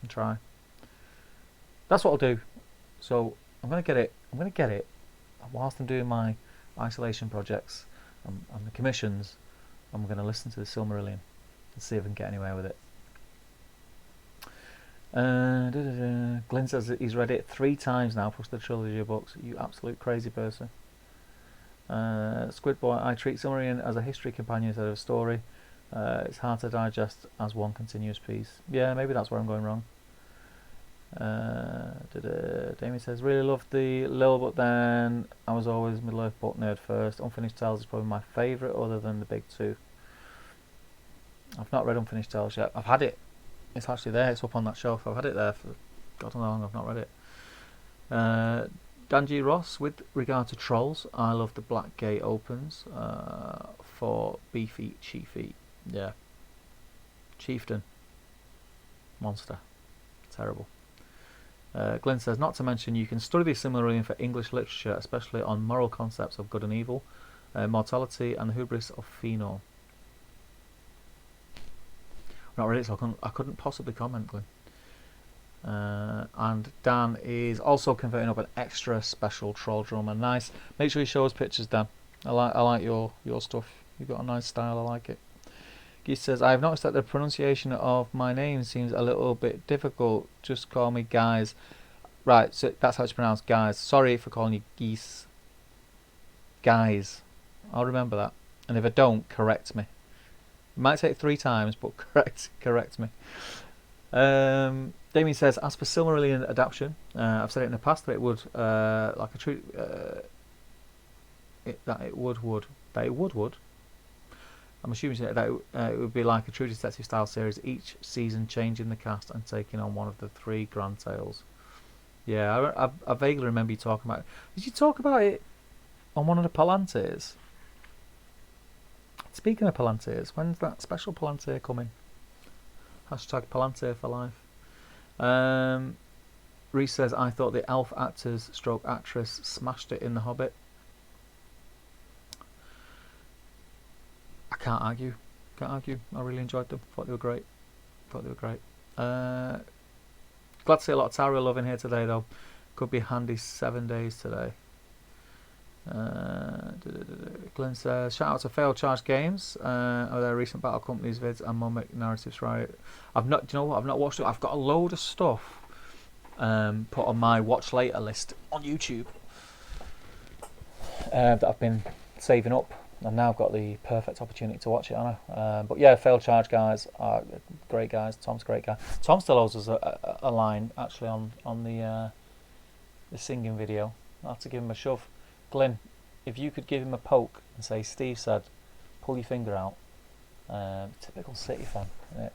and try. That's what I'll do. So I'm gonna get it. Whilst I'm doing my isolation projects and the commissions. I'm gonna listen to the Silmarillion and see if I can get anywhere with it. Glenn says that he's read it 3 times now, plus the trilogy of books. You absolute crazy person. Squid Boy, I treat Silmarillion as a history companion instead of a story. It's hard to digest as one continuous piece. Yeah, maybe that's where I'm going wrong. Damien says, really loved the Lil, but then I was always Middle-earth book nerd first. Unfinished Tales is probably my favourite other than the big 2. I've not read Unfinished Tales yet. I've had it. It's actually there. It's up on that shelf. I've had it there for God knows how long. I've not read it. Danji Ross, with regard to trolls, I love the Black Gate opens for Beefy Chiefy. Yeah. Chieftain. Monster. Terrible. Glenn says, not to mention you can study the Silmarillion for English literature, especially on moral concepts of good and evil, mortality and the hubris of Fëanor. Not read it, so I couldn't possibly comment, Glenn. And Dan is also converting up an extra special troll drummer. Nice. Make sure you show us pictures, Dan. I like your stuff. You've got a nice style. I like it. Geese says, I have noticed that the pronunciation of my name seems a little bit difficult. Just call me Guys. Right, so that's how it's pronounced, Guys. Sorry for calling you Geese. Guys. I'll remember that. And if I don't, correct me. It might take 3 times, but correct me. Damien says, as for Silmarillion adaptation, I've said it in the past that it would like a true that it would. I'm assuming that it would be like a true detective style series, each season changing the cast and taking on one of the 3 grand tales. Yeah, I vaguely remember you talking about it. Did you talk about it on one of the Palantirs? Speaking of Palantirs, when's that special Palantir coming? Hashtag Palantir for life. Reese says, I thought the elf actors / actress smashed it in The Hobbit. I can't argue. I really enjoyed them. Thought they were great. Glad to see a lot of Tariel love in here today, though. Could be a handy 7 days today. Glenn says, shout out to Failed Charge Games. Are their recent Battle Companies vids and Mummic narratives right? I've not. Do you know what? I've not watched it. I've got a load of stuff put on my watch later list on YouTube that I've been saving up. And now I've got the perfect opportunity to watch it, Anna. But yeah, Failed Charge guys are great guys. Tom's a great guy. Tom still owes us a line actually on the singing video. I'll have to give him a shove. Glenn, if you could give him a poke and say, Steve said, pull your finger out. Typical City fan, isn't it?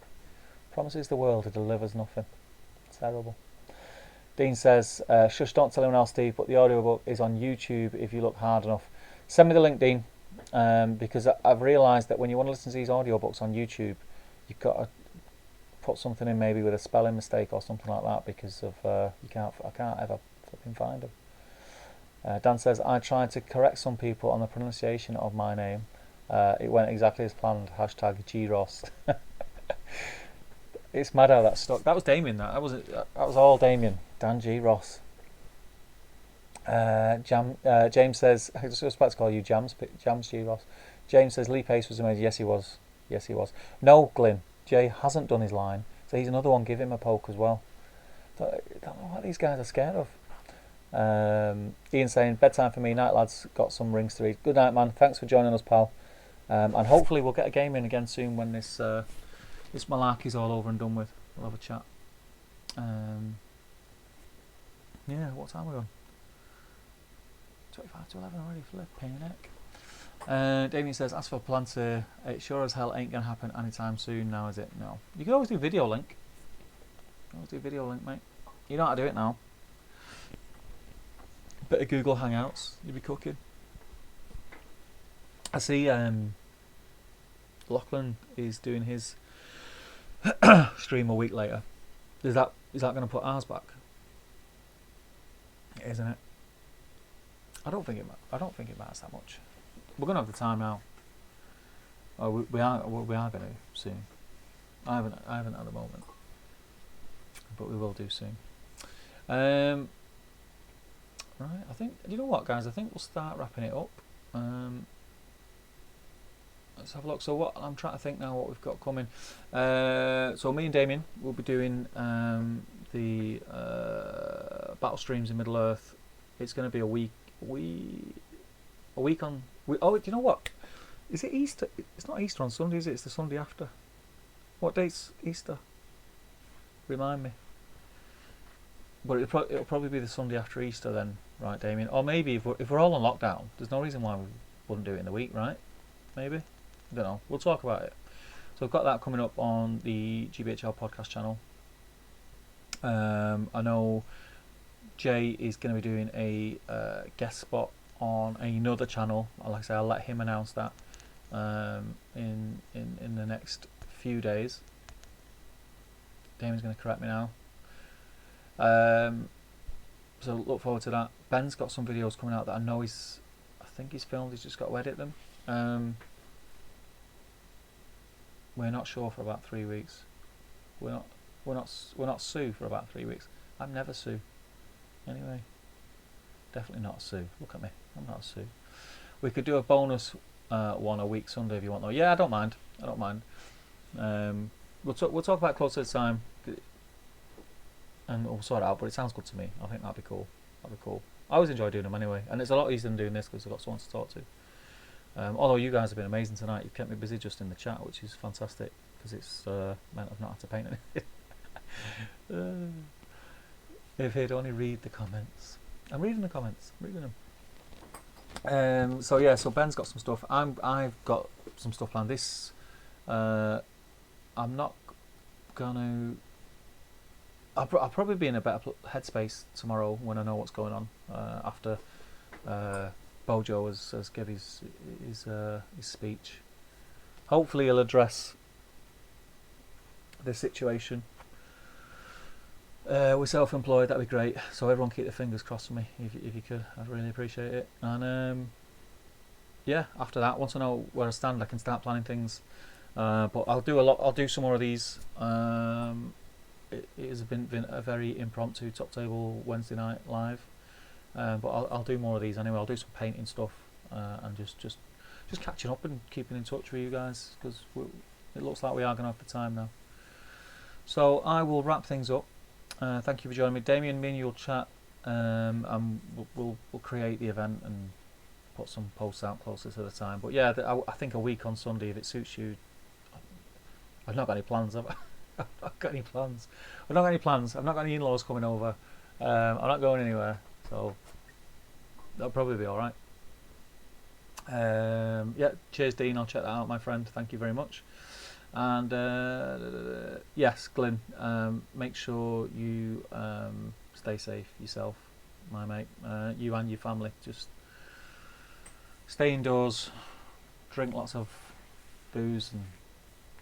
Promises the world, he delivers nothing. Terrible. Dean says, shush, don't tell anyone else, Steve, but the audiobook is on YouTube if you look hard enough. Send me the link, Dean, because I've realised that when you want to listen to these audiobooks on YouTube, you've got to put something in maybe with a spelling mistake or something like that, because of I can't ever flipping find them. Dan says, I tried to correct some people on the pronunciation of my name. It went exactly as planned. Hashtag GROS. It's mad how that stuck. That was Damien. That was all Damien. Dan G. Ross. James says, I was about to call you Jams G. Ross. James says, Lee Pace was amazing. Yes, he was. Yes, he was. No, Glyn. Jay hasn't done his line, so he's another one. Give him a poke as well. Don't know what these guys are scared of. Ian saying, bedtime for me. Night, lads. Got some rings to read. Good night, man. Thanks for joining us, pal. And hopefully we'll get a game in again soon when this malarkey's all over and done with. We'll have a chat. Yeah, what time are we on? 25 to 11 already, flipping heck. Damien says, as for Planter, it sure as hell ain't going to happen anytime soon now, is it? No. You can always do video link. Mate. You know how to do it now. Bit of Google Hangouts, you'd be cooking. I see Lachlan is doing his stream a week later. Is that going to put ours back? It is, isn't it? I don't think it matters that much. We're going to have the time now. Oh, we are going to soon. I haven't at the moment, but we will do soon. Right, I think, you know what, guys? I think we'll start wrapping it up. Let's have a look. So what I'm trying to think now, what we've got coming. So me and Damien will be doing the battle streams in Middle Earth. It's going to be a week on. Oh, do you know what? Is it Easter? It's not Easter on Sunday, is it? It's the Sunday after. What date's Easter? Remind me. But it'll probably be the Sunday after Easter then, right, Damien? Or maybe if we're all on lockdown, there's no reason why we wouldn't do it in the week, right? Maybe? I don't know. We'll talk about it. So I've got that coming up on the GBHL podcast channel. I know Jay is going to be doing a guest spot on another channel. Like I say, I'll let him announce that in the next few days. Damien's going to correct me now. So look forward to that. Ben's got some videos coming out that I think he's filmed. He's just got to edit them. We're not sure for about 3 weeks. We're not Sue for about 3 weeks. I'm never Sue. Anyway, definitely not Sue. Look at me. I'm not Sue. We could do a bonus one a week Sunday if you want though. Yeah, I don't mind. We'll talk about it closer to the time, and we'll sort it out. But it sounds good to me. I think that'd be cool. I always enjoy doing them anyway, and it's a lot easier than doing this because I've got someone to talk to. Although you guys have been amazing tonight, you've kept me busy just in the chat, which is fantastic because it's meant I've not had to paint anything. If he'd only read the comments. I'm reading the comments. I'm reading them. So yeah, so Ben's got some stuff. I've got some stuff planned. This, I'm not gonna. I'll probably be in a better headspace tomorrow when I know what's going on after Bojo has give his speech. Hopefully he'll address the situation. We're self-employed, that'd be great. So everyone keep their fingers crossed for me if you could. I'd really appreciate it. And yeah, after that, once I know where I stand, I can start planning things. But I'll do some more of these. It has been a very impromptu Top Table Wednesday night live. But I'll do more of these anyway. I'll do some painting stuff and just catching up and keeping in touch with you guys because it looks like we are going to have the time now. So I will wrap things up. Thank you for joining me, Damien. Me and you'll chat, and we'll create the event and put some posts out closer to the time. But yeah, I think a week on Sunday if it suits you. I've not got any plans. I've not got any plans. I've not got any in-laws coming over. I'm not going anywhere, so that'll probably be all right. Yeah, cheers, Dean. I'll check that out, my friend. Thank you very much. And yes, Glyn, make sure you stay safe yourself, my mate. You and your family. Just stay indoors, drink lots of booze and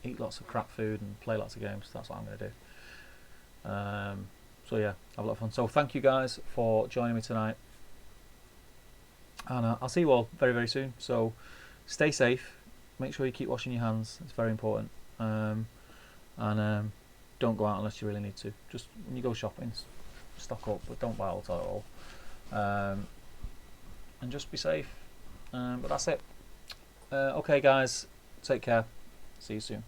eat lots of crap food and play lots of games. That's what I'm going to do. So yeah, have a lot of fun. So thank you guys for joining me tonight, and I'll see you all very, very soon. So stay safe, make sure you keep washing your hands, it's very important, and don't go out unless you really need to. Just when you go shopping, stock up, but don't buy all at all, and just be safe. But that's it. Okay guys, take care, see you soon.